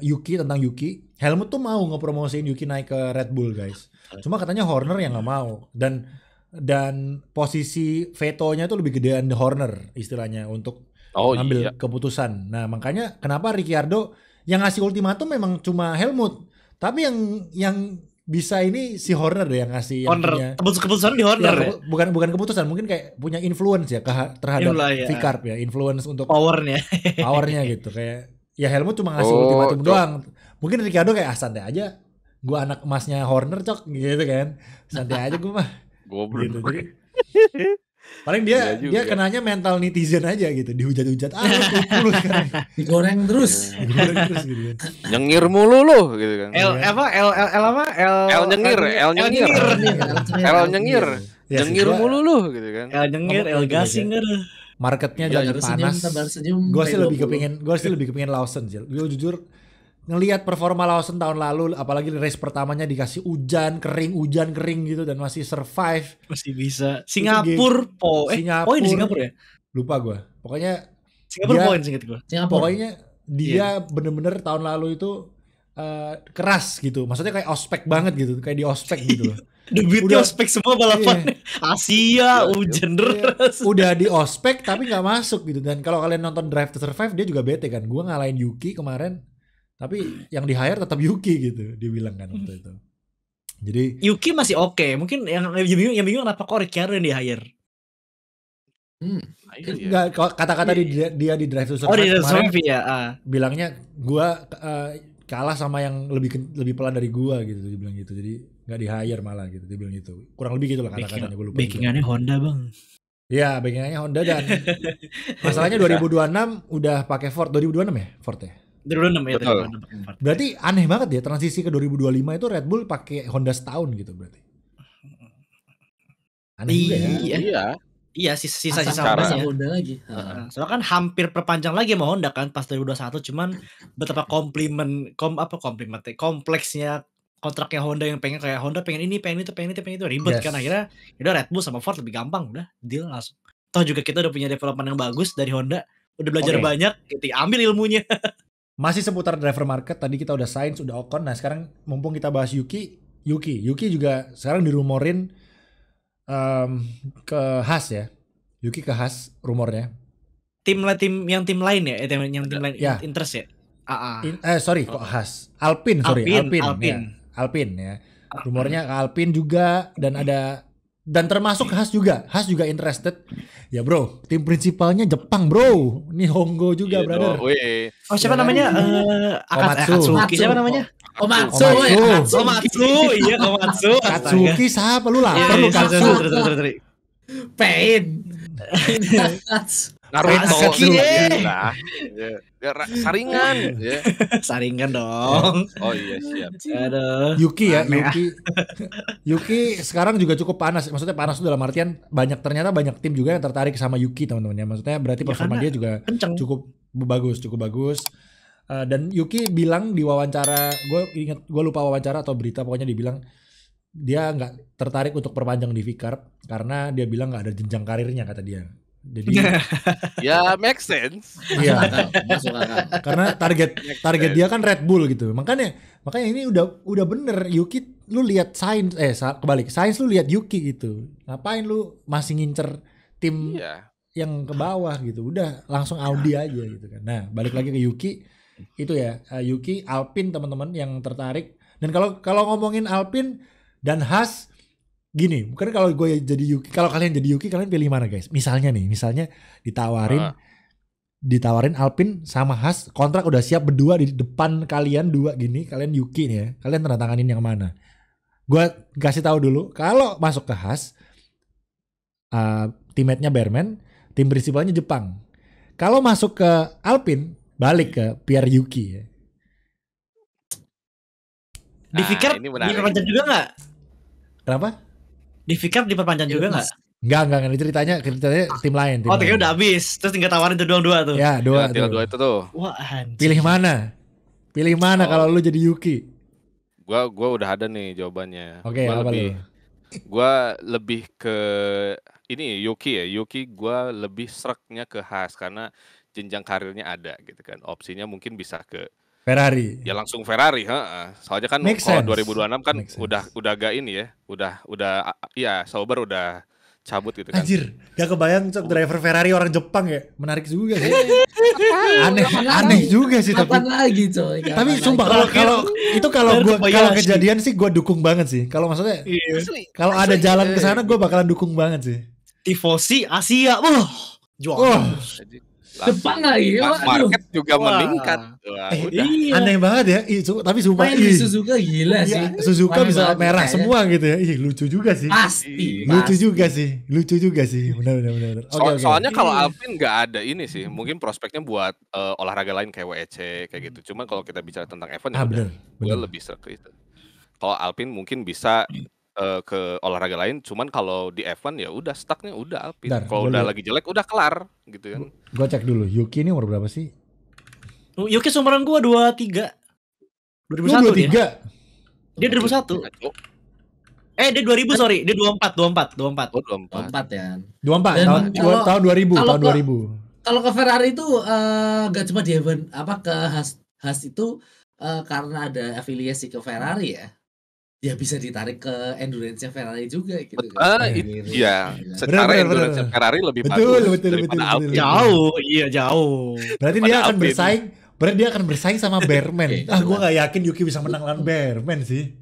A: Yuki, tentang Yuki. Helmut tuh mau ngepromosiin Yuki naik ke Red Bull guys. Cuma katanya Horner yang nggak mau. Dan posisi vetonya tuh lebih gedean Horner istilahnya untuk ngambil keputusan. Nah makanya kenapa Ricciardo yang ngasih ultimatum memang cuma Helmut. Tapi yang bisa ini si Horner deh yang ngasih.
B: Horner, keputusan di Horner ya?
A: Bukan keputusan, mungkin kayak punya influence ya terhadap V-Carb ya. Influence untuk powernya gitu. Kayak ya Helmut cuma ngasih ultimatum doang. Mungkin Ricciardo kayak santai aja. Gua anak emasnya Horner cok gitu kan. Santai aja gua mah.
C: Goblok.
A: Gitu. Jadi, paling dia kenanya mental netizen aja gitu, dihujat-hujat sekarang.
D: Digoreng terus
A: gitu kan.
C: Nyengir mulu lu gitu kan. Nyengir mulu lu gitu kan.
B: El gasing gitu.
A: Marketnya jadi panas. Gue sih lebih kepingin Lawson sih. Gue jujur ngelihat performa Lawson tahun lalu, apalagi race pertamanya dikasih hujan kering gitu dan masih survive,
B: masih bisa. Singapura poin di Singapura ya?
A: Lupa gue. Pokoknya
B: Singapura poin singkat gue.
A: Pokoknya dia bener-bener tahun lalu itu keras gitu. Maksudnya kayak ospek banget gitu, kayak di ospek gitu loh.
B: Debutnya ospek semua balapan. Asia hujan deras.
A: Udah di ospek tapi nggak masuk gitu. Dan kalau kalian nonton Drive to Survive dia juga bete kan. Gue ngalahin Yuki kemarin. Tapi yang di hire tetap Yuki gitu, dia bilang kan waktu itu. Jadi
B: Yuki masih oke. Mungkin yang bingung kenapa kok Ricciardo yang di hire.
A: Enggak, kata-kata dia di Drive to Survive.
B: Oh, di Drive to Survive ya.
A: Bilangnya gua kalah sama yang lebih pelan dari gua gitu, dia bilang gitu. Jadi enggak di hire malah gitu, dia bilang gitu. Kurang lebih gitulah kata-katanya, gua lupa.
B: Backingannya Honda, Bang.
A: Iya, backingannya Honda dan masalahnya 2026 udah pakai Ford. 2026 ya Ford ya?
B: 2026 ya.
A: Berarti aneh banget ya transisi ke 2025 itu Red Bull pakai Honda setahun gitu berarti. Aneh juga ya.
B: Iya, sisa
D: Honda lagi.
B: Soalnya kan hampir perpanjang lagi sama Honda kan pas 2021, cuman betapa kompleksnya kontraknya Honda yang pengen kayak Honda pengen ini, pengen itu ribet kan akhirnya. Udah Red Bull sama Ford lebih gampang, udah deal langsung. Toh juga kita udah punya development yang bagus dari Honda, udah belajar banyak, kita ambil ilmunya.
A: Masih seputar driver market, tadi kita udah Sainz, udah Ocon. Nah sekarang mumpung kita bahas Yuki juga sekarang dirumorin ke Haas ya. Yuki ke Haas rumornya.
B: Tim lain ya, yang tim lain interest ya.
A: Kok Haas? Alpine ya. Rumornya ke Alpine juga dan termasuk Haas juga interested. Ya bro, tim prinsipalnya Jepang bro. Ini Hongo juga brother.
B: Siapa namanya? Akatsuki. Siapa namanya?
D: Komatsu.
B: Iya Komatsu.
A: Katsuki siapa lu lapar lu Katsu?
D: Pain.
C: Naruto. Saringan.
B: Saringan dong.
C: Oh iya siap.
B: Aduh.
A: Yuki sekarang juga cukup panas. Maksudnya panas itu dalam artian ternyata banyak tim juga yang tertarik sama Yuki teman-teman ya. Maksudnya berarti performa dia juga cukup bagus. Dan Yuki bilang di wawancara, gue lupa wawancara atau berita, pokoknya dia bilang dia nggak tertarik untuk perpanjang di V-Carb karena dia bilang nggak ada jenjang karirnya kata dia. Jadi
C: ya make sense.
A: Iya. Karena target dia kan Red Bull gitu. Makanya ini udah bener. Yuki lu lihat Sainz Sainz lu lihat Yuki gitu. Ngapain lu masih ngincer tim yang ke bawah gitu. Udah langsung Audi aja gitu kan. Nah, balik lagi ke Yuki. Itu ya, Yuki, Alpine teman-teman yang tertarik. Dan kalau ngomongin Alpine dan Haas gini, bukan kalau kalian jadi Yuki, kalian pilih mana guys? Misalnya ditawarin Alpine sama Haas, kontrak udah siap berdua di depan kalian dua gini, kalian Yuki nih ya, kalian tanda tanganin yang mana? Gue kasih tahu dulu, kalau masuk ke Haas, teammate-nya Bearman, tim prinsipalnya Jepang. Kalau masuk ke Alpine, balik ke Pierre Yuki.
B: Di Vickers
C: ini menarik.
B: diperpanjang juga nggak?
A: Kenapa?
B: Di Vickers diperpanjang juga nggak?
A: Enggak, ini ceritanya tim lain.
B: Oh, tiga udah habis. Terus tinggal tawarin tuh doang 2 tuh.
A: Ya, dua
C: itu tuh.
B: Wah, anjir.
A: Pilih mana kalau lu jadi Yuki?
C: Gua udah ada nih jawabannya.
A: Oke, apa lu?
C: Gua lebih ke ini Yuki ya. Yuki gua lebih sreknya ke Haas karena jenjang karirnya ada gitu kan. Opsinya mungkin bisa ke
A: Ferrari.
C: Ya langsung Ferrari, heeh. Soalnya kan
A: Make
C: kalau
A: sense.
C: 2026 kan
A: Make sense.
C: udah agak ini ya. Udah iya, Sauber udah cabut gitu kan.
A: Anjir, gak kebayang Cok, driver Ferrari orang Jepang ya. Menarik juga sih. aneh juga sih tapi.
D: Kapan lagi coy?
A: Tapi sumpah kalau kejadian sih gue dukung banget sih. Kalau maksudnya kalau ada jalan ke sana gue bakalan dukung banget sih.
B: Tifosi Asia. Jual.
D: Jepang lagi.
C: Market juga meningkat. Wah,
B: Iya.
A: Aneh banget ya. Tapi sumpah
D: Main di Suzuka gila sih.
A: Suzuka
D: Aneh
A: bisa
D: banget
A: merah
D: kayaknya.
A: semua gitu ya. Lucu juga sih.
D: Pasti.
A: Lucu juga sih. Benar. Oke.
C: Soalnya kalau Alpine nggak ada ini sih, mungkin prospeknya buat olahraga lain kayak WEC kayak gitu. Cuman kalau kita bicara tentang event ya udah, gue lebih sering ke itu. Kalau Alpine mungkin bisa ke olahraga lain, cuman kalau di event ya udah stucknya udah Alpine. Kalau udah lagi jelek udah kelar gitu kan.
A: Gue cek dulu. Yuki ini umur berapa sih?
B: Yuki seumuran gua 23. 2001 dia. Dia 2001. Dia 2000 sorry, dia 24.
C: Oh,
D: 24 ya.
A: 24 tahun 2000.
D: Kalau ke Ferrari itu gak cuma di event ke Haas itu karena ada afiliasi ke Ferrari ya. Ya bisa ditarik ke endurance-nya Ferrari juga gitu kan.
C: Iya, secara endurance Ferrari lebih bagus daripada Alpine.
B: Jauh.
A: Berarti dia akan bersaing sama Bearman. Gue gak yakin Yuki bisa menang lawan Bearman sih.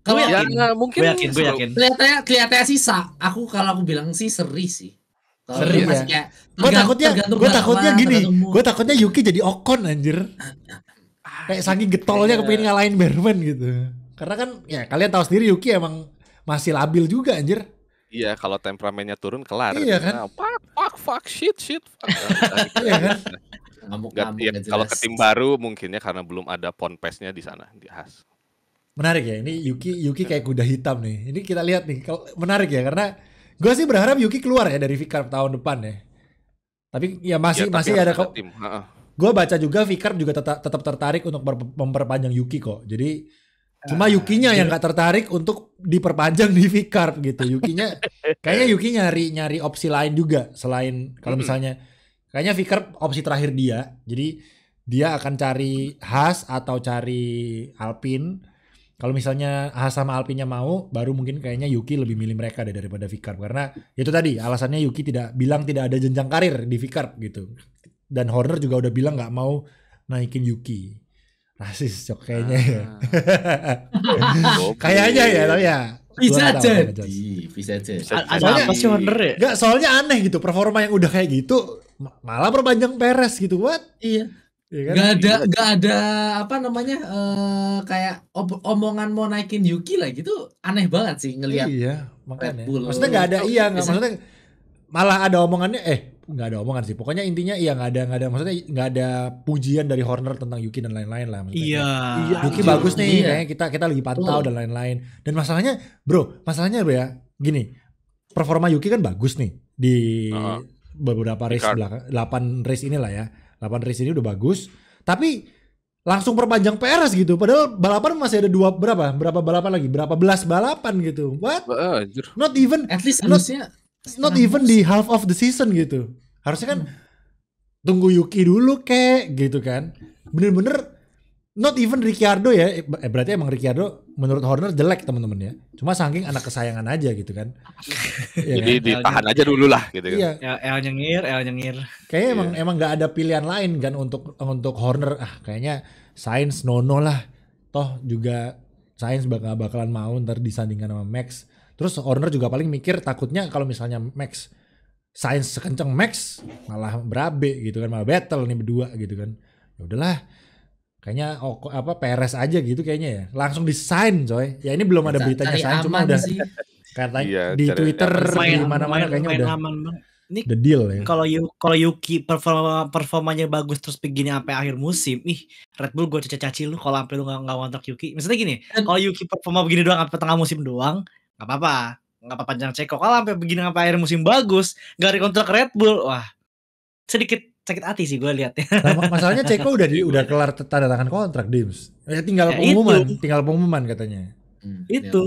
B: Kalau
C: mungkin
B: gue yakin.
D: Kelihatannya sih kalau aku bilang sih seri sih.
A: Seri ya. Gue takutnya Yuki jadi Ocon anjir. Kayak saking getolnya kepengin ngalahin Bearman gitu. Karena kan ya kalian tahu sendiri Yuki emang masih labil juga anjir.
C: Iya, kalau temperamennya turun kelar.
A: Iya kan?
C: Fuck shit.
A: Iya kan?
C: Kalau ke tim baru mungkinnya karena belum ada ponpesnya di sana di Haas.
A: Menarik ya, ini Yuki kayak kuda hitam nih. Ini kita lihat nih, menarik ya karena gue sih berharap Yuki keluar ya dari Vickers tahun depan ya. Tapi ya masih ada tim. Gue baca juga Vickers juga tetap tertarik untuk memperpanjang Yuki kok. Jadi cuma Yukinya yang gak tertarik untuk diperpanjang di Vickers gitu. Kayaknya Yuki nyari opsi lain juga selain kalau misalnya kayaknya Vickers opsi terakhir dia. Jadi dia akan cari Haas atau cari Alpine. Kalau misalnya Haas sama Alpine-nya mau, baru mungkin kayaknya Yuki lebih milih mereka daripada Vickers karena itu tadi alasannya Yuki tidak ada jenjang karir di Vickers gitu. Dan Horner juga udah bilang nggak mau naikin Yuki. Rasis Cok kayaknya ya. Kayaknya ya tapi ya.
D: Bisa jadi.
B: Ada apa sih Horner ya?
A: Enggak, soalnya aneh gitu. Performa yang udah kayak gitu malah perpanjang Perez gitu. What?
D: Iya.
A: Kan?
D: Gak ada kayak omongan mau naikin Yuki lah gitu. Aneh banget sih ngelihat.
A: Iya, makanya. Maksudnya gak ada maksudnya malah ada omongannya nggak ada omongan sih. Pokoknya intinya nggak ada maksudnya nggak ada pujian dari Horner tentang Yuki dan lain-lain lah.
B: Iya.
A: Yuki bagus nih, kayaknya kita lagi pantau dan lain-lain. Dan masalahnya bro ya, gini, performa Yuki kan bagus nih di beberapa race belakang, 8 race inilah ya. 8 race ini udah bagus. Tapi langsung perpanjang Perez gitu. Padahal balapan masih ada berapa balapan lagi? Berapa belas balapan gitu. What? Not even
D: at least harusnya
A: not even di half of the season gitu. Harusnya kan tunggu Yuki dulu kayak gitu kan. Bener-bener not even Ricciardo ya. Berarti emang Ricciardo menurut Horner jelek teman-teman ya. Cuma saking anak kesayangan aja gitu kan.
C: Jadi ditahan aja dulu lah gitu kan.
B: Iya. El nyengir.
A: Kayaknya emang gak ada pilihan lain kan untuk Horner. Kayaknya Sainz nono lah. Toh juga Sainz bakalan mau ntar disandingkan sama Max. Terus Horner juga paling mikir takutnya kalau misalnya Sainz sekencang Max malah berabe gitu kan, malah battle nih berdua gitu kan. Ya udahlah. Kayaknya Perez aja gitu kayaknya ya. Langsung disign coy. Ya ini belum ada beritanya sign cuma udah Kata
C: Iya,
A: di
C: cari
A: Twitter
C: apa sih?
A: di
B: Lumayan
A: mana-mana kayaknya
B: lumayan
A: udah
B: aman, Bang. Ini
A: deal ya.
B: kalau Yuki performanya bagus terus begini sampai akhir musim, Red Bull gue caci lu kalau sampai lu nggak ngontrak Yuki. Maksudnya gini,
D: Dan
B: kalau Yuki performa begini doang sampai tengah musim doang, nggak apa-apa jangan Ceko. Kalau sampai begini sampai akhir musim bagus, nggak dikontrak Red Bull, wah sedikit sakit hati sih gue liatnya.
A: Nah, masalahnya Ceko udah
C: Iya,
A: udah
C: gue.
A: kelar tanda tangan kontrak Dims. Tinggal
B: Ya
A: pengumuman katanya.
B: itu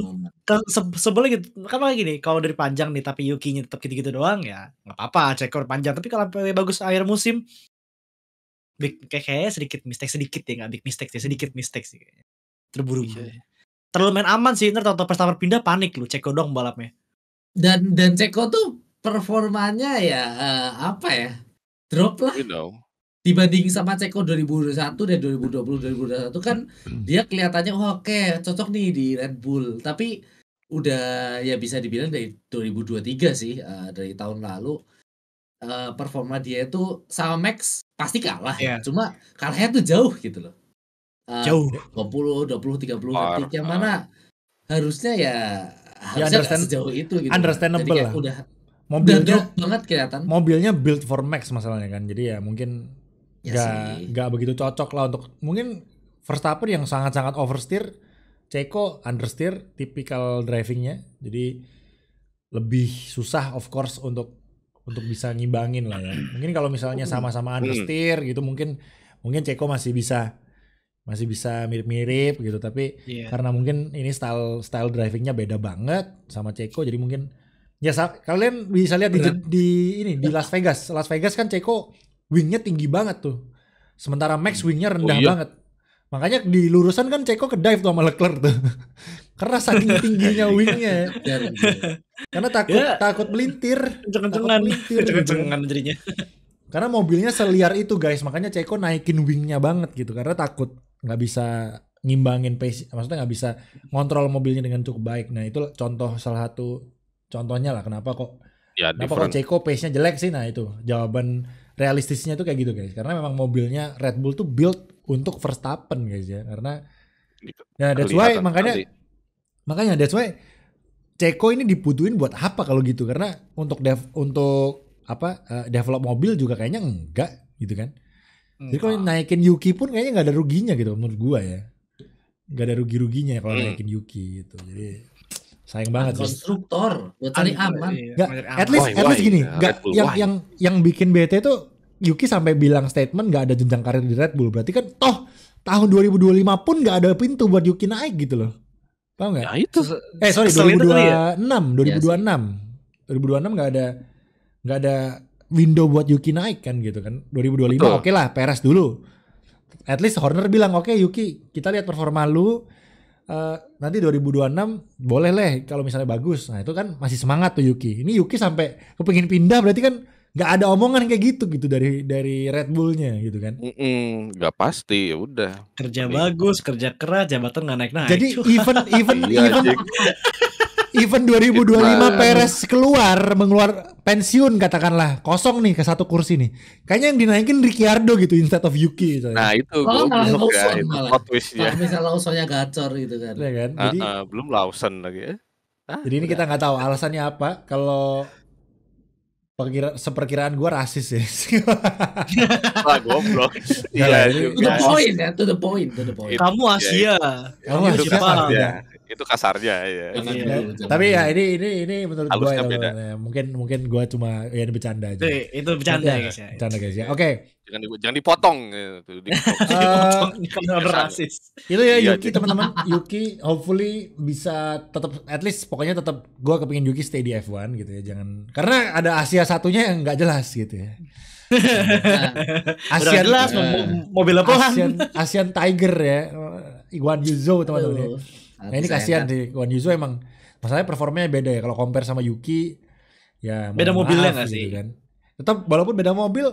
B: sebelnya gitu kan lagi gini, kalau dari panjang nih tapi Yukinya tetap gitu-gitu doang ya nggak apa-apa Ceko panjang, tapi kalau sampai bagus akhir musim kayak sedikit mistake ya, nggak big mistake sih, sedikit mistake sih kayaknya. Terburu-buru.
C: Iya.
B: Terlalu main aman sih, ntar tau Verstappen pindah panik lu, Ceko dong balapnya.
D: dan Ceko tuh performanya ya apa ya? Drop lah
C: You know.
D: dibanding sama Ceko 2021 dan 2020 2021 kan dia kelihatannya oke, cocok nih di Red Bull. Tapi udah ya bisa dibilang dari 2023 sih, dari tahun lalu performa dia itu sama Max pasti kalah ya.
B: Iya.
D: Cuma kalahnya tuh jauh gitu loh.
B: Jauh.
D: 20, 30
C: Far,
D: detik yang mana harusnya ya
A: Ya,
D: harusnya nggak sejauh itu gitu.
A: understandable
D: Jadi kayak
A: lah.
D: udah
A: Mobilnya
D: drop banget kelihatan.
A: mobilnya built for Max masalahnya kan. Jadi ya mungkin
D: Ya sih.
A: nggak begitu cocok lah untuk mungkin Verstappen yang sangat-sangat oversteer, Ceko understeer tipikal drivingnya. Jadi lebih susah of course untuk bisa ngimbangin lah ya. Mungkin kalau misalnya sama-sama understeer gitu mungkin Ceko masih bisa mirip-mirip gitu, tapi
B: Iya.
A: karena mungkin ini style drivingnya beda banget sama Ceko, jadi mungkin ya kalian bisa lihat di Las Vegas. Las Vegas kan Ceko wingnya tinggi banget tuh, sementara Max wingnya rendah banget. Makanya di lurusan kan Ceko ke dive tuh sama Leclerc tuh karena saking tingginya wingnya. Karena takut melintir,
B: Kenceng-kencengan jadinya.
A: karena mobilnya seliar itu guys, makanya Ceko naikin wingnya banget gitu karena takut nggak bisa ngimbangin pace, maksudnya nggak bisa ngontrol mobilnya dengan cukup baik. Nah itu salah satu contohnya lah kenapa kok Ceko pace-nya jelek sih. Nah itu jawaban realistisnya tuh kayak gitu guys, karena memang mobilnya Red Bull tuh build untuk Verstappen guys ya, karena ya that's why makanya that's why Ceko ini dibutuhin buat apa kalau gitu, karena untuk develop mobil juga kayaknya enggak gitu kan. Jadi kalau naikin Yuki pun kayaknya nggak ada ruginya gitu menurut gua ya, nggak ada ruginya kalau naikin Yuki gitu. Jadi sayang banget sih.
D: Konstruktor buat cari aman.
A: Nggak, at least gini, nggak yang bikin bete tuh Yuki sampai bilang statement nggak ada jenjang karir di Red Bull, berarti kan toh tahun 2025 pun nggak ada pintu buat Yuki naik gitu loh, tahu nggak?
C: Ya itu.
A: Sorry 2026 nggak ada window buat Yuki naik kan gitu kan. 2025 oke lah Perez dulu. At least Horner bilang oke Yuki kita lihat performa lu nanti 2026 boleh lah kalau misalnya bagus. Nah itu kan masih semangat tuh Yuki. Ini Yuki sampai kepengin pindah berarti kan nggak ada omongan kayak gitu dari Red Bullnya gitu kan.
C: Nggak pasti ya udah.
B: Kerja bagus, kerja keras, jabatan nggak naik-naik.
A: Jadi even 2025 Perez mengeluar pensiun katakanlah kosong nih ke satu kursi nih, kayaknya yang dinaikin Ricciardo gitu instead of Yuki gitu.
C: Nah itu
D: Kalau malah Lawson
C: itu
D: malah.
C: plot twistnya.
D: Kalau misalnya Lawsonnya gacor gitu kan.
A: Ya kan? Jadi
C: Belum Lawson lagi ya.
A: Jadi ini kita nggak tahu alasannya apa. Kalau seperkiraan gue rasis ya.
C: Wah goblok.
A: Iya,
D: To the point.
B: Kamu Asia.
A: Kamu
C: itu
A: Asia.
C: kasarnya. Itu kasarnya ya.
A: Tapi ya ini menurut gue
C: Halusnya beda.
A: ya, mungkin gue cuma ya bercanda aja.
B: Itu bercanda ya guys ya.
A: Bercanda guys ya. Oke.
C: Jangan dipotong gitu.
B: Karena rasis.
A: Itu ya
C: Iya,
A: Yuki teman-teman. Yuki hopefully bisa tetap, at least pokoknya tetap gue kepingin Yuki stay di F1 gitu ya. Jangan karena ada Asia satunya yang nggak jelas gitu ya.
B: Asia jelas mobil pelan.
A: Asian Tiger ya. Guan Yuzo teman-teman ya. Nah ini kasihan sih Guan Yuzo, emang masalahnya performanya beda ya kalau compare sama Yuki ya.
B: Beda mobilnya nggak sih?
A: Kan. Tetap walaupun beda mobil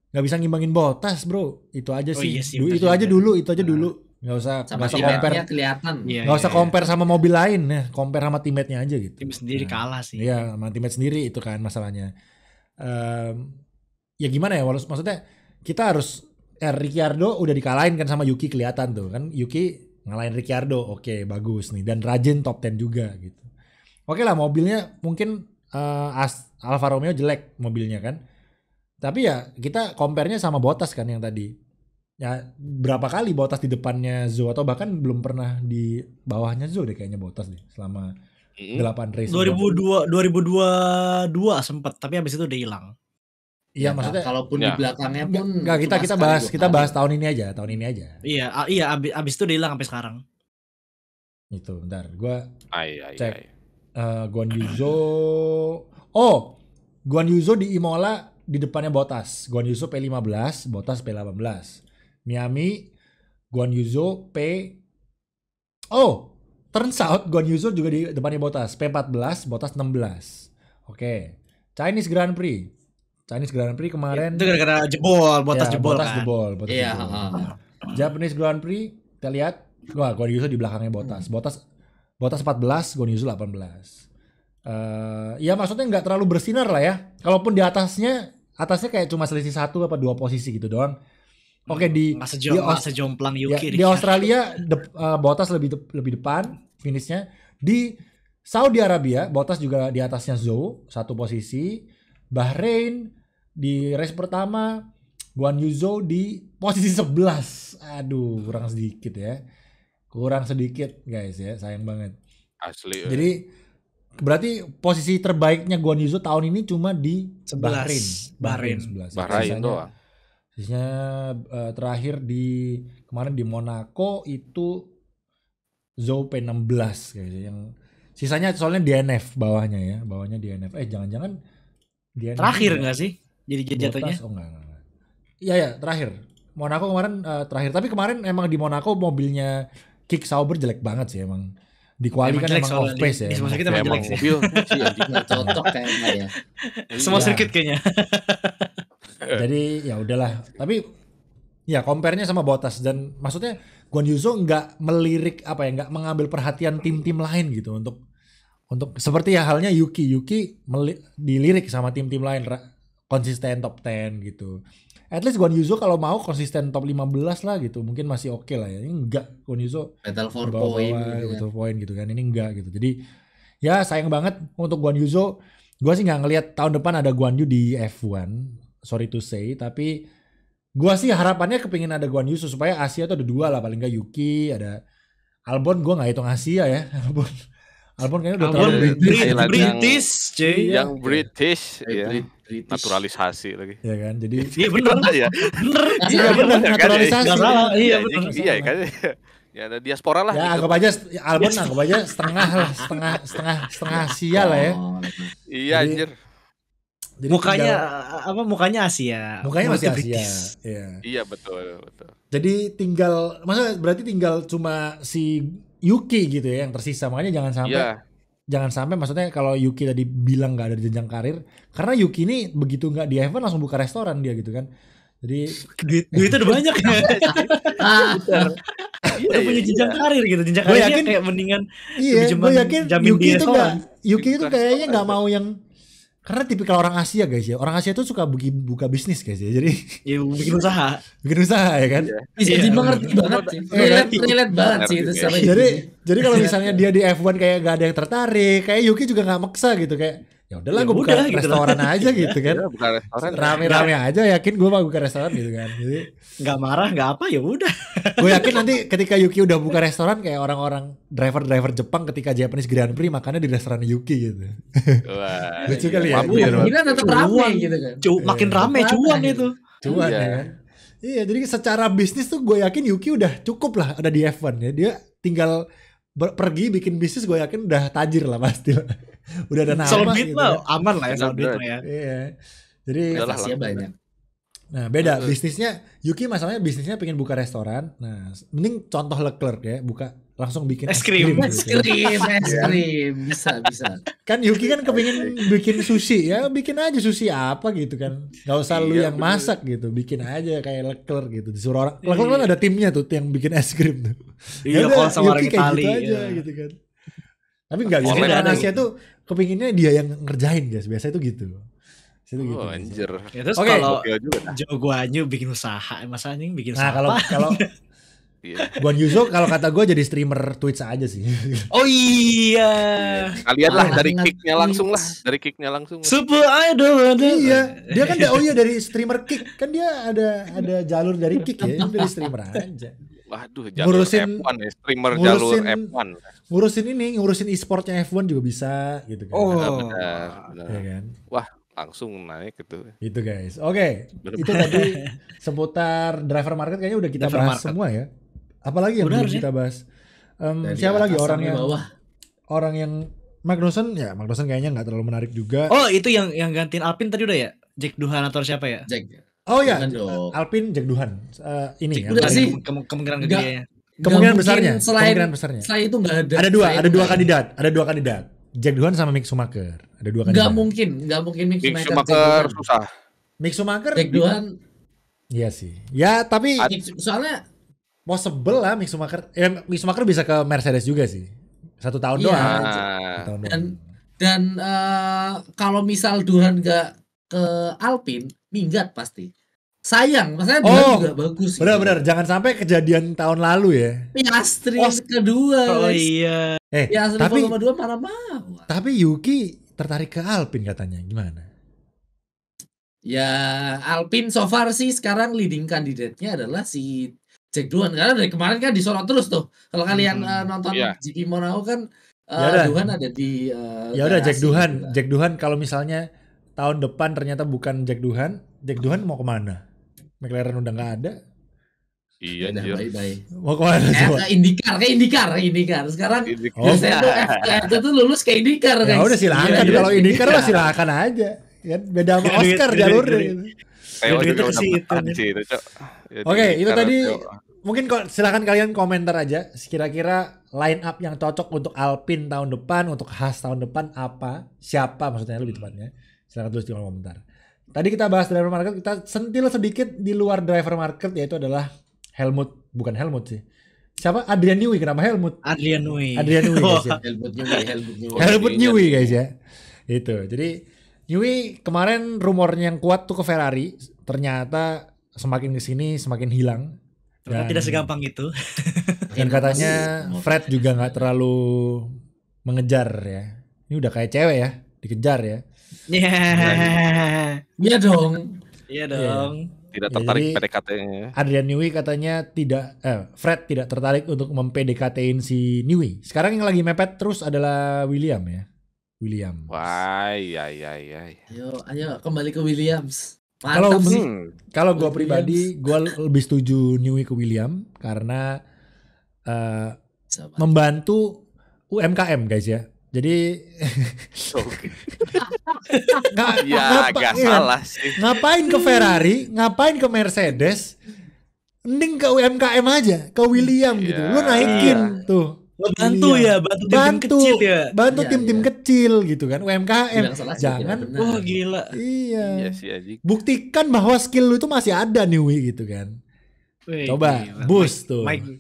A: nggak bisa ngimbangin Bottas bro, itu aja sih.
B: Iya sih
A: itu aja dulu nggak usah compare,
D: kelihatan.
A: nggak usah compare sama mobil lain ya, compare sama teammate-nya aja gitu.
B: Tim sendiri kalah sih.
A: Iya sama teammate sendiri itu kan masalahnya. Ya gimana ya, maksudnya kita harus Ricciardo udah dikalahin kan sama Yuki, kelihatan tuh kan Yuki ngalahin Ricciardo, oke bagus nih, dan rajin top 10 juga gitu. Oke lah mobilnya mungkin Alfa Romeo jelek mobilnya kan. Tapi ya kita compare-nya sama Bottas kan yang tadi. Ya berapa kali Bottas di depannya Zhou atau bahkan belum pernah di bawahnya Zhou deh kayaknya Bottas deh selama 8 race.
B: 2022 sempat, tapi habis itu udah hilang.
A: Iya maksudnya
D: kalaupun di belakangnya pun
A: enggak kita bahas tahun ini aja.
B: Iya abis itu udah hilang sampai sekarang.
A: Itu bentar gua cek Guan Yu Zhou. Guan Yu Zhou di Imola di depannya Bottas. Guan Yu Zhou P15, Bottas P18. Miami Guan Yu Zhou turns out Guan Yu Zhou juga di depannya Bottas P14, Bottas 16. Oke. Chinese Grand Prix kemarin
B: itu gara-gara jebol, Bottas jebol kan.
A: Iya, Japanese Grand Prix kita lihat Guan Yu Zhou di belakangnya Bottas 14, Guan Yu Zhou 18. Ya maksudnya nggak terlalu bersinar lah ya. Kalaupun di atasnya kayak cuma selisih 1 apa 2 posisi gitu doang. Oke di
B: sejomplang Yuki
A: di Australia Bottas lebih depan finishnya. Di Saudi Arabia Bottas juga di atasnya Zhou 1 posisi. Bahrain di race pertama Guan Yu Zhou di posisi 11. Aduh kurang sedikit guys ya, sayang banget.
C: Asli.
A: Jadi berarti posisi terbaiknya Guan Yu Zhou tahun ini cuma di Bahrain 11.
C: Bahrain doang.
A: Sisanya terakhir kemarin di Monaco itu Zhou P16 kayaknya. Yang sisanya soalnya DNF bawahnya DNF. Jangan-jangan DNF
B: terakhir enggak sih? Jadi jatuhnya?
A: Enggak. Iya terakhir. Monaco kemarin terakhir. Tapi kemarin emang di Monaco mobilnya Kick Sauber jelek banget sih emang. Di kuali kan emang off pace ya.
B: Semua sirkuit emang jelek sih.
C: Mobil
D: nggak cocok kayaknya ya.
B: Semua sirkuit kayaknya.
A: Jadi ya udahlah. Tapi ya compare-nya sama Bottas dan maksudnya Guan Yu Zhou nggak melirik nggak mengambil perhatian tim-tim lain gitu untuk seperti halnya Yuki dilirik sama tim-tim lain konsisten top 10 gitu. At least Guan Yu Zhou kalau mau konsisten top 15 lah gitu mungkin masih oke lah ya. Ini enggak, Guan Yu Zhou
D: battle for
A: point gitu kan. Ini enggak gitu. Jadi ya sayang banget untuk Guan Yu Zhou. Gue sih nggak ngelihat tahun depan ada Guan Yu di F1. Sorry to say, tapi gue sih harapannya kepingin ada Guan Yu Zhou supaya Asia tuh ada 2 lah paling nggak Yuki, ada Albon. Gue nggak hitung Asia ya. Albon kayaknya udah terlalu
B: British, cuy.
C: Yang British ya. Naturalisasi lagi.
A: Ya kan, jadi
B: iya benar.
A: Iya benar naturalisasi.
B: Enggak salah. Iya benar.
C: Iya kan. Ya ada diaspora lah.
A: Ya
C: gitu.
A: anggap aja Albon setengah Asia lah ya.
C: Iya anjir.
A: Jadi
B: mukanya Asia.
A: Mukanya masih Asia.
C: Iya betul.
A: Jadi berarti tinggal cuma si Yuki gitu ya yang tersisa. Makanya jangan sampai maksudnya kalau Yuki tadi bilang nggak ada jenjang karir, karena Yuki ini begitu nggak di F1 langsung buka restoran dia gitu kan. Jadi
B: duitnya udah banyak ya. Udah punya jenjang karir gitu. Jenjang karirnya kayak mendingan.
A: Iya, gue yakin Yuki itu kayaknya nggak mau yang. Karena tipikal orang Asia guys ya. Orang Asia tuh suka buka bisnis guys ya. Jadi
B: bikin usaha
A: ya kan.
D: Bisa dimengerti banget sih. Relate banget sih itu sama.
A: Jadi kalau misalnya dia di F1 kayak gak ada yang tertarik, kayak Yuki juga gak maksa gitu kayak ya udahlah gue buka restoran aja gitu kan.
C: Buka restoran.
A: Rame-rame aja, yakin gue mau buka restoran gitu kan. Jadi
B: nggak marah nggak apa ya udah.
A: Gue yakin nanti ketika Yuki udah buka restoran kayak orang-orang driver Jepang ketika Japanese Grand Prix makannya di restoran Yuki gitu.
C: Wah.
A: Lucu kali ya.
D: Ini tetap rame gitu kan.
B: Makin rame cuan itu.
A: Cuan ya kan. Iya, jadi secara bisnis tuh gue yakin Yuki udah cukup lah ada di F1 ya. Dia tinggal pergi bikin bisnis, gue yakin udah tajir lah pasti lah. Udah ada nama
B: Solbit
A: gitu.
B: lah, aman lah ya Solbit lah ya.
A: Iya. Jadi
D: Asia banyak.
A: Nah beda bisnisnya. Yuki masalahnya bisnisnya pengen buka restoran. Nah mending contoh Leclerc ya, buka langsung bikin
B: es krim
D: bisa.
A: Kan Yuki kan kepingin bikin sushi ya, bikin aja sushi apa gitu kan, nggak usah lu yang masak gitu, bikin aja kayak Leclerc gitu, disuruh orang. Leclerc kan ada timnya tuh yang bikin es krim tuh.
B: Iya, kalau sama orang
A: Yuki kayak
B: Itali
A: gitu aja gitu kan. Tapi nggak biasanya orang Asia tuh kepinginnya dia yang ngerjain guys, biasa itu gitu.
C: Oh anjir.
B: Ya, terus kalau Zhou Guanyu bikin usaha, masa anjing bikin usaha.
A: Nah
C: Iya.
A: Guan Yuzo kalau kata gue jadi streamer Twitch aja sih.
B: Oh iya.
C: Kalian lah dari
D: Sangat
C: kicknya langsung lah,
D: Twitch.
C: dari kicknya langsung.
B: Super Idol.
A: Iya, dia kan dari streamer kick. Kan dia ada jalur dari kick ya, ini dari streamer aja.
C: Waduh, jalur
A: Ngurusin-
C: F1 ya, streamer jalur
A: ngurusin-
C: F1.
A: Ngurusin e-sportnya F1 juga bisa gitu kan.
B: Oh.
C: Benar.
A: Ya kan?
C: Langsung naik gitu.
A: Itu guys. Oke,
C: Bener.
A: itu tadi seputar driver market kayaknya udah kita
B: Driver
A: bahas
B: market.
A: semua ya. Apalagi yang
B: Udah
A: belum
B: harusnya.
A: kita bahas?
D: Dari
A: Siapa lagi
D: atas
A: orang
D: sampai
A: yang
D: bawah.
A: Magnussen kayaknya nggak terlalu menarik juga.
B: Oh, itu yang gantiin Alpine tadi udah ya? Jack Duhan atau siapa ya?
D: Jack.
A: Oh ya,
D: Jangan dong.
A: Alpine Jack Duhan. Ini
B: Jack
A: ya.
D: Udah
B: Duhan,
D: sih.
B: kemungkinan
D: Enggak.
B: gede ya.
A: Kemungkinan
D: Nggak
A: besarnya.
D: mungkin selain
A: Selain
D: itu nggak ada.
A: ada dua
D: Selain-
A: kandidat. Jack Duhan sama Mick Schumacher. Ada dua kandidat.
D: Nggak mungkin Mick
C: Mick
D: Schumacher.
C: Schumacher susah.
A: Mick Schumacher.
D: Jack Duhan.
A: Iya sih. Ya tapi
D: Soalnya
A: possible lah Mick Schumacher. Mick Schumacher bisa ke Mercedes juga sih. 1 tahun
D: Iya.
A: doang.
C: Nah,
A: 1 tahun doang.
D: dan kalau misal Duhan nggak ke Alpine, minggat pasti. Sayang, maksudnya Duhan
A: Oh,
D: juga bagus. gitu.
A: Benar-benar jangan sampai kejadian tahun lalu ya.
D: Piastri yang kedua.
B: Oh
D: guys.
B: iya.
D: Piastri
A: Tapi
D: Formula 2 mana mau.
A: tapi Yuki tertarik ke Alpine katanya. Gimana?
D: Ya Alpine so far sih sekarang leading kandidatnya adalah si Jack Duhan, karena dari kemarin kan disorot terus tuh. Kalau kalian nonton
C: Iya.
D: GP Monaco kan
A: Ya udah.
D: Duhan ada di
A: Ya udah Jack
D: garasi
A: Duhan.
D: gitu.
A: Jack Duhan kalau misalnya tahun depan ternyata bukan Jack Duhan mau kemana? McLaren udah nggak ada.
C: iya
D: Udah,
C: anjir.
D: bye-bye.
A: Mau kemana coba?
D: Ke IndyCar. Sekarang
C: Ini-
A: Oh.
D: biasanya tuh F1 tuh lulus ke IndyCar
A: Ya
D: guys.
A: udah silakan
D: Iya,
A: kalau
D: iya.
A: IndyCar mah silakan aja. Ya, beda sama
B: Duit,
A: Oscar
B: duit,
A: jalurnya.
B: duit.
A: gitu.
C: Theo
B: Duit
C: juga
B: ke
C: udah
B: situ
C: bertahan
B: nih.
C: sih itu, Cok. Jadi
A: Oke, itu
C: karena
A: tadi
C: Theo-
A: mungkin kok silakan kalian komentar aja kira-kira line up yang cocok untuk Alpine tahun depan, untuk Haas tahun depan apa? Siapa maksudnya lebih tepatnya? Silakan tulis di kolom komentar. Tadi kita bahas driver market, kita sentil sedikit di luar driver market yaitu adalah bukan Helmut sih. Siapa? Adrian Newey, kenapa Helmut?
B: Adrian Newey.
A: Adrian Newey guys ya.
D: Helmut Newey.
A: Helmut
C: Ininya
A: Newey
C: nih.
A: guys ya. Itu. Jadi Newey kemarin rumornya yang kuat tuh ke Ferrari, ternyata semakin kesini semakin hilang.
B: Ternyata tidak segampang itu.
A: Dan katanya Fred juga nggak terlalu mengejar ya. Ini udah kayak cewek ya, dikejar ya.
B: Iya.
D: Iya dong.
B: Iya dong.
C: tidak
A: Ya,
C: tertarik
A: jadi-
C: PDKT-nya.
A: Adrian Newey katanya Fred tidak tertarik untuk mem-PDKT-in si Newey. Sekarang yang lagi mepet terus adalah William ya. William.
C: Wah, iya.
D: Ayo kembali ke Williams.
A: Kalau
D: Mantap sih.
A: Kalau gue
D: Williams.
A: pribadi, gue lebih setuju Newey ke William karena
D: Sama.
A: membantu UMKM guys ya. Jadi
C: Oke.
A: ngapa-
C: Agak
A: iya,
C: salah sih.
A: ngapain ke Ferrari, ngapain ke Mercedes, mending ke UMKM aja, ke William gitu. Lu naikin tuh.
B: Lo bantu
A: Iya.
B: ya, bantu tim-tim kecil ya.
A: bantu
D: Iya,
A: tim-tim
D: iya.
A: kecil gitu kan, UMKM.
D: Bilang salah sih,
A: Jangan,
D: tidak benar.
B: Wah gila.
A: iya.
C: Iya sih anjing.
A: Buktikan bahwa skill lu itu masih ada Newey gitu kan.
B: Wih,
A: Coba
B: gila.
A: boost tuh.
B: Mike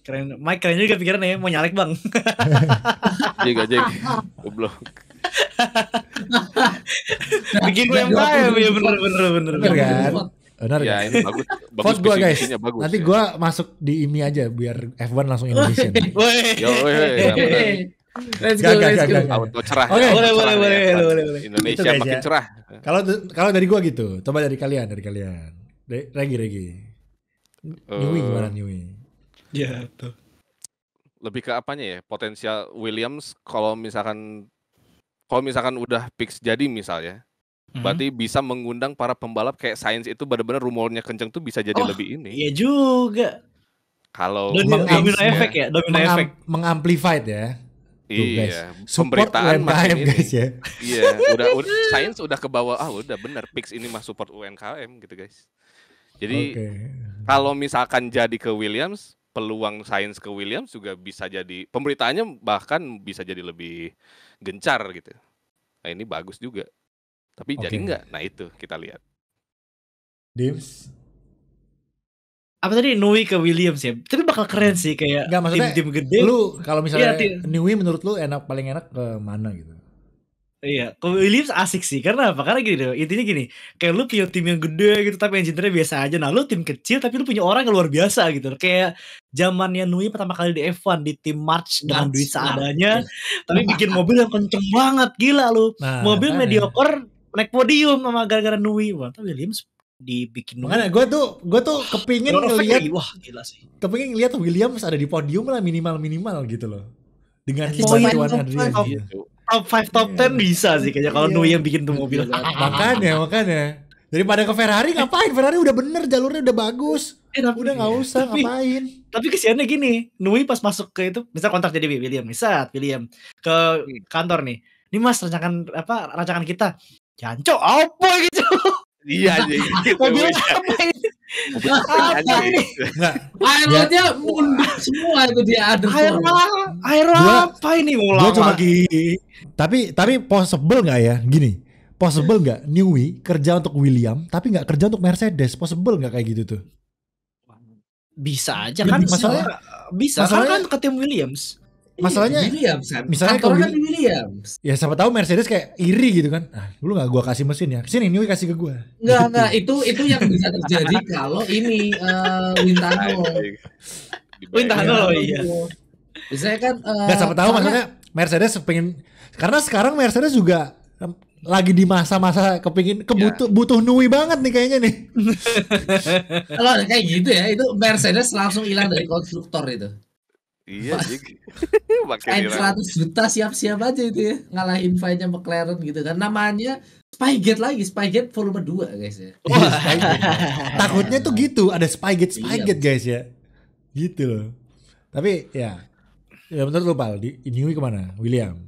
B: keren juga pikiran ya, mau nyalek bang.
C: Anjing. Goblok.
B: Bikin
D: Nah,
B: UMKM ya
D: 20.
B: bener.
A: Bener kan? Benar
C: Ya
A: kan?
C: ini bagus.
A: Vote gua guys.
C: visinya bagus.
A: Nanti
C: ya.
A: gua masuk di IMI aja biar F1 langsung Indonesian.
B: Woi.
C: Yo, ya benar.
D: Let's
A: Gak,
D: go,
A: gak,
D: let's
A: gak,
D: go.
A: gak.
C: Auto cerah.
A: Oke.
C: Auto
B: Boleh,
C: cerah
B: boleh,
C: ya,
B: boleh.
C: Indonesia
A: Itu guys
C: makin
A: ya.
C: cerah.
A: Kalau dari gua gitu, coba dari kalian. Regi. Newey gimana Newey?
B: Ya tuh.
C: Lebih ke apanya ya? Potensial Williams kalau misalkan udah fix jadi misalnya, berarti bisa mengundang para pembalap kayak Sainz itu benar-benar rumornya kenceng tuh bisa jadi
D: Oh,
C: lebih ini.
B: Iya juga.
C: Kalau
B: Domino efek ya, domino efek.
A: Mengamplified ya. Tuh, guys.
C: iya,
A: Support
C: pemberitaan makin
A: UMKM
C: ini.
A: guys ya.
C: Iya, udah Sainz udah ke bawah. Udah bener fix ini mah support UMKM gitu guys. Jadi
A: Oke.
C: kalau misalkan jadi ke Williams, peluang Sainz ke Williams juga bisa jadi, pemberitaannya bahkan bisa jadi lebih gencar gitu. Nah ini bagus juga. Tapi jadi
A: Oke.
C: enggak? Nah itu kita lihat.
A: Dims.
B: Apa tadi Newey ke Williams ya? Tapi bakal keren sih kayak
A: Enggak, maksudnya
B: tim-tim gede.
A: Lu kalau misalnya
B: Iya,
A: Newey menurut lu paling enak ke mana gitu?
B: Iya, kalau Williams asik sih. Karena apa? Karena gini loh, intinya gini, kayak lu punya tim yang gede gitu tapi engineer-nya biasa aja. Nah, lu tim kecil tapi lu punya orang yang luar biasa gitu loh. Kayak zamannya Nui pertama kali di F1 di tim March dengan duit seadanya, tapi bikin mobil yang kenceng banget, gila lu.
A: Nah,
B: Mobil
A: makanya.
B: mediocre naik podium sama gara-gara Nui. Wah, tapi Williams dibikin Nui.
A: Makanya gue tuh kepingin ngelihat
B: wah gila sih.
A: Williams ada di podium lah minimal gitu loh. Dengan
B: Poin
A: bantuan
B: top
A: Adrian.
B: five.
A: Gitu.
B: Top 5 top 10 bisa sih kayaknya kalau Nui yang bikin tuh mobil.
A: Makanya. Daripada ke Ferrari ngapain? Ferrari udah bener, jalurnya udah bagus. Udah nggak usah ngapain.
B: Tapi kesiannya gini, Nui pas masuk ke itu, misal kontrak jadi William ke kantor nih. Ini Mas rancangan kita. Jancok apa gitu.
C: Iya anjing.
B: Mobil apa ini? Apa ini?
D: Airnya mundur semua itu dia ada.
B: Air apa ini
A: Gua cuma
B: lagi?
A: Tapi possible nggak ya? Gini, possible nggak Newey kerja untuk William tapi nggak kerja untuk Mercedes? Possible nggak kayak gitu tuh?
B: Bisa aja kan? Masalahnya kan ke tim Williams.
A: Masalahnya
D: Williams kan.
A: Misalnya
D: Kantornya kan di Williams.
A: Ya siapa tahu Mercedes kayak iri gitu kan. Lu nggak gua kasih mesin ya. Sini Newey kasih ke gua.
D: Enggak, itu yang bisa terjadi kalau ini Wintano.
B: Wintano iya.
D: Biasanya kan
A: Nggak siapa tahu maksudnya Mercedes pengen, karena sekarang Mercedes juga lagi di masa-masa butuh Newey banget nih kayaknya nih.
D: kalau kayak gitu ya, itu Mercedes langsung hilang dari konstruktor itu.
C: Iya,
D: Main 100 juta siap-siap aja itu ya, ngalahin fight-nya McLaren gitu kan. Namanya Spygate volume 2 guys ya.
A: Takutnya tuh gitu, ada Spygate guys ya. Gitu loh. Tapi ya menurut lu Pal, di Newey kemana? William?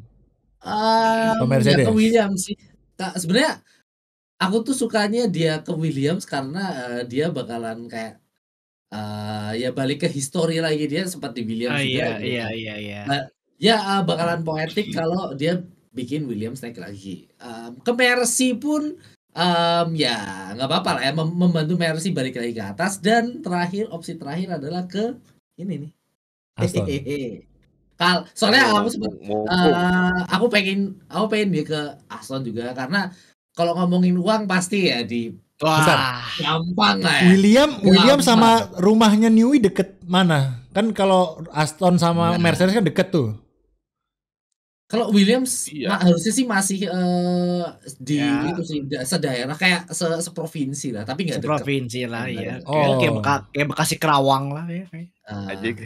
A: Mercedes?
D: Ke Williams sih. Sebenarnya aku tuh sukanya dia ke Williams karena dia bakalan kayak ya balik ke histori lagi, dia sempat di Williams juga. Iya. Bakalan poetik kalau dia bikin Williams naik lagi. Ke Mercy pun ya nggak apa-apa lah ya, membantu Mercy balik lagi ke atas. Dan opsi terakhir adalah ke ini nih.
A: Aston.
D: Soalnya aku pengen dia ke Aston juga, karena kalau ngomongin uang pasti ya gampang lah ya.
A: William sama rumahnya Newey deket mana? Kan kalau Aston sama Mercedes kan deket tuh.
D: Kalau Williams harusnya sih masih itu sih sedaerah, kayak seprovinsi lah, tapi nggak dekat.
B: Seprovinsi lah ya. Kayak Bekasi Kerawang lah ya.
D: Tapi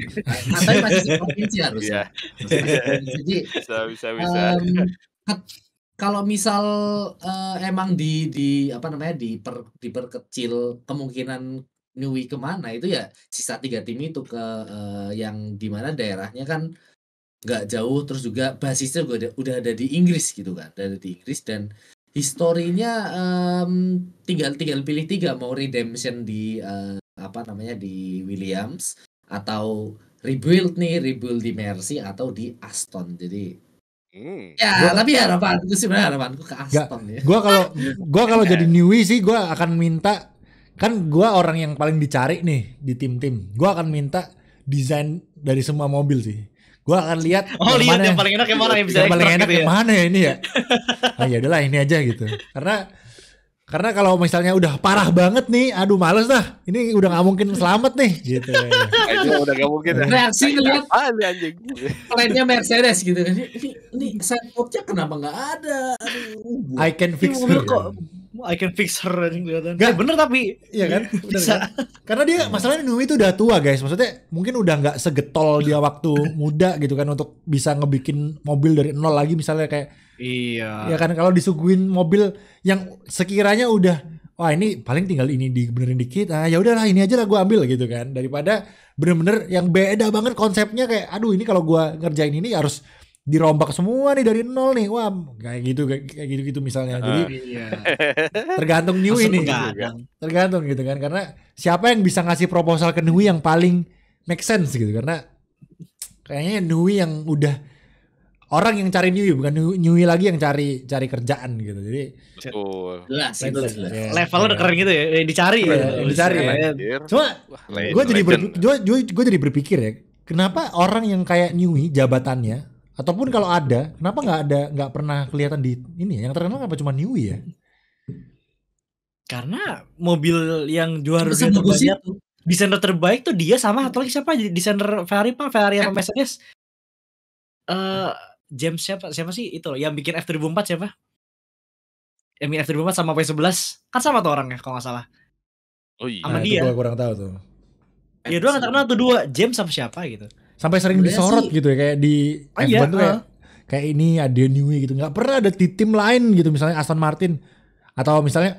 D: masih seprovinsi harusnya. Jadi
C: bisa.
D: Kalau misal emang diperkecil kemungkinan Newey kemana, itu ya sisa 3 tim itu ke yang dimana daerahnya kan nggak jauh, terus juga basisnya udah ada di Inggris gitu kan, ada di Inggris, dan historinya tinggal pilih 3, mau redemption di di Williams, atau rebuild di Mercy, atau di Aston. Jadi tapi harapanku ke Aston ya.
A: Gua kalau jadi Newey sih gua akan minta, kan gua orang yang paling dicari nih di tim-tim. Gua akan minta desain dari semua mobil sih. Gua akan lihat
B: yang paling enak yang mana yang bisa
A: yang paling enak
B: gitu
A: yang mana ya ini ya. Ya udahlah ini aja gitu. Karena kalau misalnya udah parah banget nih, aduh males dah. Ini udah nggak mungkin selamat nih gitu.
C: Itu udah nggak mungkin.
D: Reaksi ngeliat
C: anjing.
D: Plannya Mercedes gitu kan. Ini sidepodnya kenapa nggak ada?
A: I can fix her.
B: I can fix her anjing kelihatan.
A: Gak
B: bener tapi.
A: Iya kan? Bener, kan? Karena dia masalahnya Newey itu udah tua guys. Maksudnya mungkin udah nggak segetol dia waktu muda gitu kan, untuk bisa ngebikin mobil dari nol lagi misalnya kayak.
B: Iya.
A: Ya kan, kalau disuguhin mobil yang sekiranya udah, wah ini paling tinggal ini dibenerin dikit, ya udahlah ini aja lah gue ambil gitu kan, daripada bener-bener yang beda banget konsepnya, kayak aduh ini kalau gue ngerjain ini harus dirombak semua nih dari nol nih, wah kayak gitu misalnya. Jadi tergantung Newey ini, tergantung gitu kan, karena siapa yang bisa ngasih proposal ke Newey yang paling make sense gitu, karena kayaknya Newey yang udah orang yang cari Newey, bukan Newey lagi yang cari kerjaan gitu. Jadi
C: betul.
D: Jelas.
B: Levelnya udah keren gitu ya, dicari ya.
A: Cuma gue jadi berpikir ya, kenapa orang yang kayak Newey jabatannya Ataupun kalau ada, kenapa nggak pernah kelihatan di ini ya? Yang terkenal apa cuma Newey ya?
B: Karena mobil yang juara
D: Cuma
B: dunia
D: sebagus
B: terbanyak,
D: itu.
B: desainer terbaik tuh dia sama satu lagi siapa? Desainer Ferrari sama Mercedes. James siapa sih itu loh yang bikin F2004 siapa? Yang bikin F2004 sama W11 kan sama tuh orangnya kalau nggak salah.
C: Oh iya.
B: Sama
A: Nah, itu
B: dia.
A: gua kurang tahu tuh.
B: Ya doang terkenal tuh dua, James sama siapa gitu.
A: Sampai sering
D: Sebenarnya
A: disorot
D: sih-
A: gitu ya, kayak di F1
B: iya,
A: tuh kayak ini ada Newey gitu. Nggak pernah ada di tim lain gitu, misalnya Aston Martin atau misalnya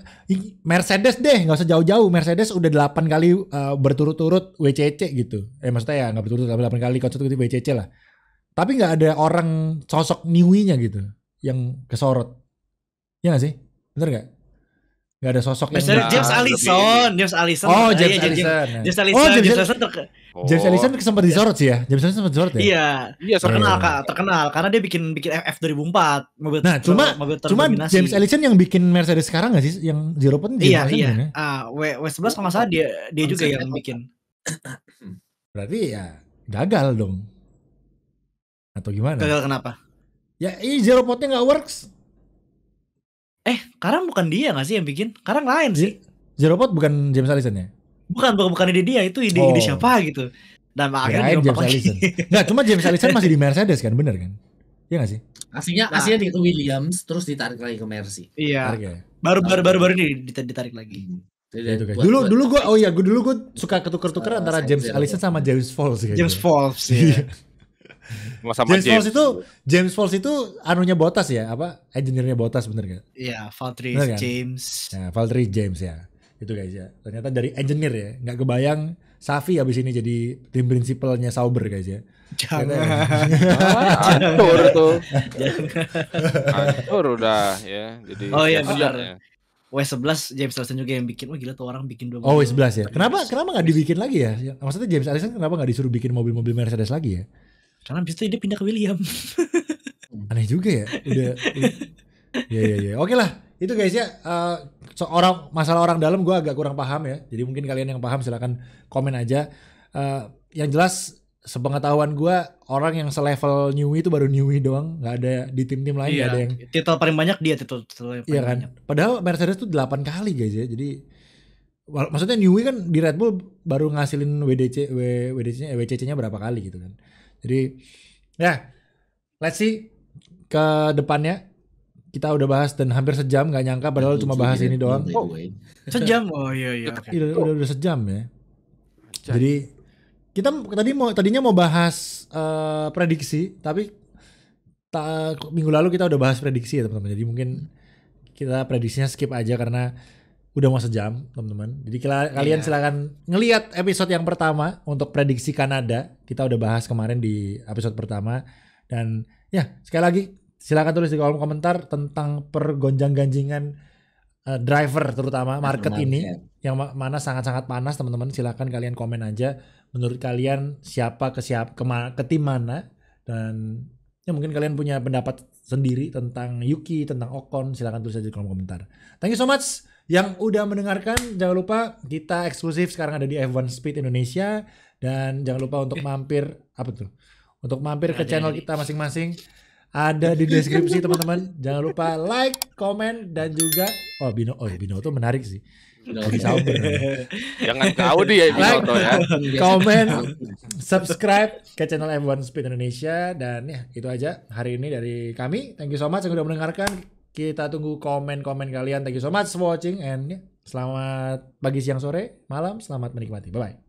A: Mercedes deh, nggak usah jauh-jauh. Mercedes udah 8 kali berturut-turut WCC gitu. Maksudnya ya nggak berturut-turut, 8 kali konstitusi WCC lah. Tapi nggak ada orang sosok Newey-nya gitu yang kesorot. Ya nggak sih? Bener nggak? Nggak ada sosok yang
B: Mercedes
C: Nah,
B: James
C: lebih
B: Allison.
A: Oh,
B: Iya,
A: James Allison.
B: James
A: Oh,
B: Allison.
A: James
B: James Allison
A: James Allison sempat disorot sih ya. James Allison sempat disorot ya.
B: Iya,
C: Iya,
B: terkenal
A: Iya.
B: Kak, terkenal karena dia bikin F 2004 mobil.
A: Nah, cuma
B: terdominasi.
A: James Allison yang bikin Mercedes sekarang nggak sih? Yang Zero Point James
B: Iya,
A: Allison
B: iya.
A: kan ya?
B: W11 kalau nggak salah dia juga
D: Konsepnya
B: yang
D: kok.
B: bikin.
A: Berarti ya gagal dong. Atau gimana?
B: Gagal kenapa?
A: Ya ini Zero Point-nya nggak works.
B: Karang bukan dia nggak sih yang bikin? Karang lain sih.
A: Zero Point bukan James Allison ya?
B: Bukan ide dia, itu ide
A: Oh.
B: siapa gitu. Dan
A: Kirain
B: akhirnya
A: James
B: dirobak lagi.
A: Allison. Nggak, cuma James Allison masih di Mercedes kan, bener kan? Iya nggak sih?
D: Aslinya di Williams terus ditarik lagi ke Mercy.
B: Iya.
A: Tarik ya?
B: baru ini ditarik lagi.
A: Ya, itu guys. Dulu gue suka ketuker-tuker antara
D: Sama
A: James
D: Zero
A: Allison sama James Falls kayaknya.
B: James Forbes
A: Iya.
C: Sama
A: James Falls itu anunya Bottas ya, apa? Engineer-nya Bottas bener kan?
B: Iya, Valtteri
A: Bener kan?
B: James.
A: Nah, Valtteri James ya. Itu guys ya. Ternyata dari engineer ya. Nggak kebayang Safi abis ini jadi tim principalnya Sauber guys ya.
B: Jangan.
C: Atur tuh.
B: Jangan.
C: Atur udah ya. Jadi
B: Oh iya,
C: ya,
B: benar.
C: ya.
B: W11 James Allison juga yang bikin. Wah gila tuh orang bikin dua
A: Oh,
B: mobil.
A: W11 ya. Kenapa nggak dibikin lagi ya? Maksudnya James Allison kenapa nggak disuruh bikin mobil-mobil Mercedes lagi ya?
B: Karena abis itu dia pindah ke William.
A: Aneh juga ya. Udah. Ya. Oke lah. Itu guys ya. Masalah orang dalam gue agak kurang paham ya. Jadi mungkin kalian yang paham silakan komen aja. Yang jelas sepengetahuan gue orang yang selevel Newey itu baru Newey doang. Nggak ada di tim-tim lain. Nggak ada yang.
B: Titel paling banyak dia titel yang paling
A: Iya kan.
B: banyak.
A: Padahal Mercedes tuh 8 kali guys ya. Jadi maksudnya Newey kan di Red Bull baru ngasilin WCC-nya berapa kali gitu kan. Jadi ya let's see ke depannya. Kita udah bahas dan hampir sejam, nggak nyangka padahal cuma bahas ini doang.
B: Sejam. Oh iya. oke.
A: Udah sejam ya. Jadi kita tadinya mau bahas prediksi, tapi minggu lalu kita udah bahas prediksi ya teman-teman. Jadi mungkin kita prediksinya skip aja karena udah mau sejam teman-teman. Jadi kalian silakan ngelihat episode yang pertama untuk prediksi Kanada. Kita udah bahas kemarin di episode pertama. Dan ya sekali lagi silakan tulis di kolom komentar tentang pergonjang-ganjingan driver terutama market ini yang mana sangat-sangat panas teman-teman. Silakan kalian komen aja menurut kalian siapa ke tim mana, dan ya mungkin kalian punya pendapat sendiri tentang Yuki, tentang Ocon. Silakan tulis aja di kolom komentar. Thank you so much yang udah mendengarkan. Jangan lupa kita eksklusif sekarang ada di F1 Speed Indonesia, dan jangan lupa untuk mampir untuk mampir ke channel kita masing-masing. Ada di deskripsi teman-teman. Jangan lupa like, komen, dan juga Bino tuh menarik sih. Di Sauber.
C: Jangan ke Audi ya Binoto ya.
A: Komen, subscribe ke channel F1 Speed Indonesia, dan ya itu aja hari ini dari kami. Thank you so much yang udah mendengarkan. Kita tunggu komen-komen kalian. Thank you so much for watching, and ya, selamat pagi, siang, sore, malam. Selamat menikmati. Bye bye.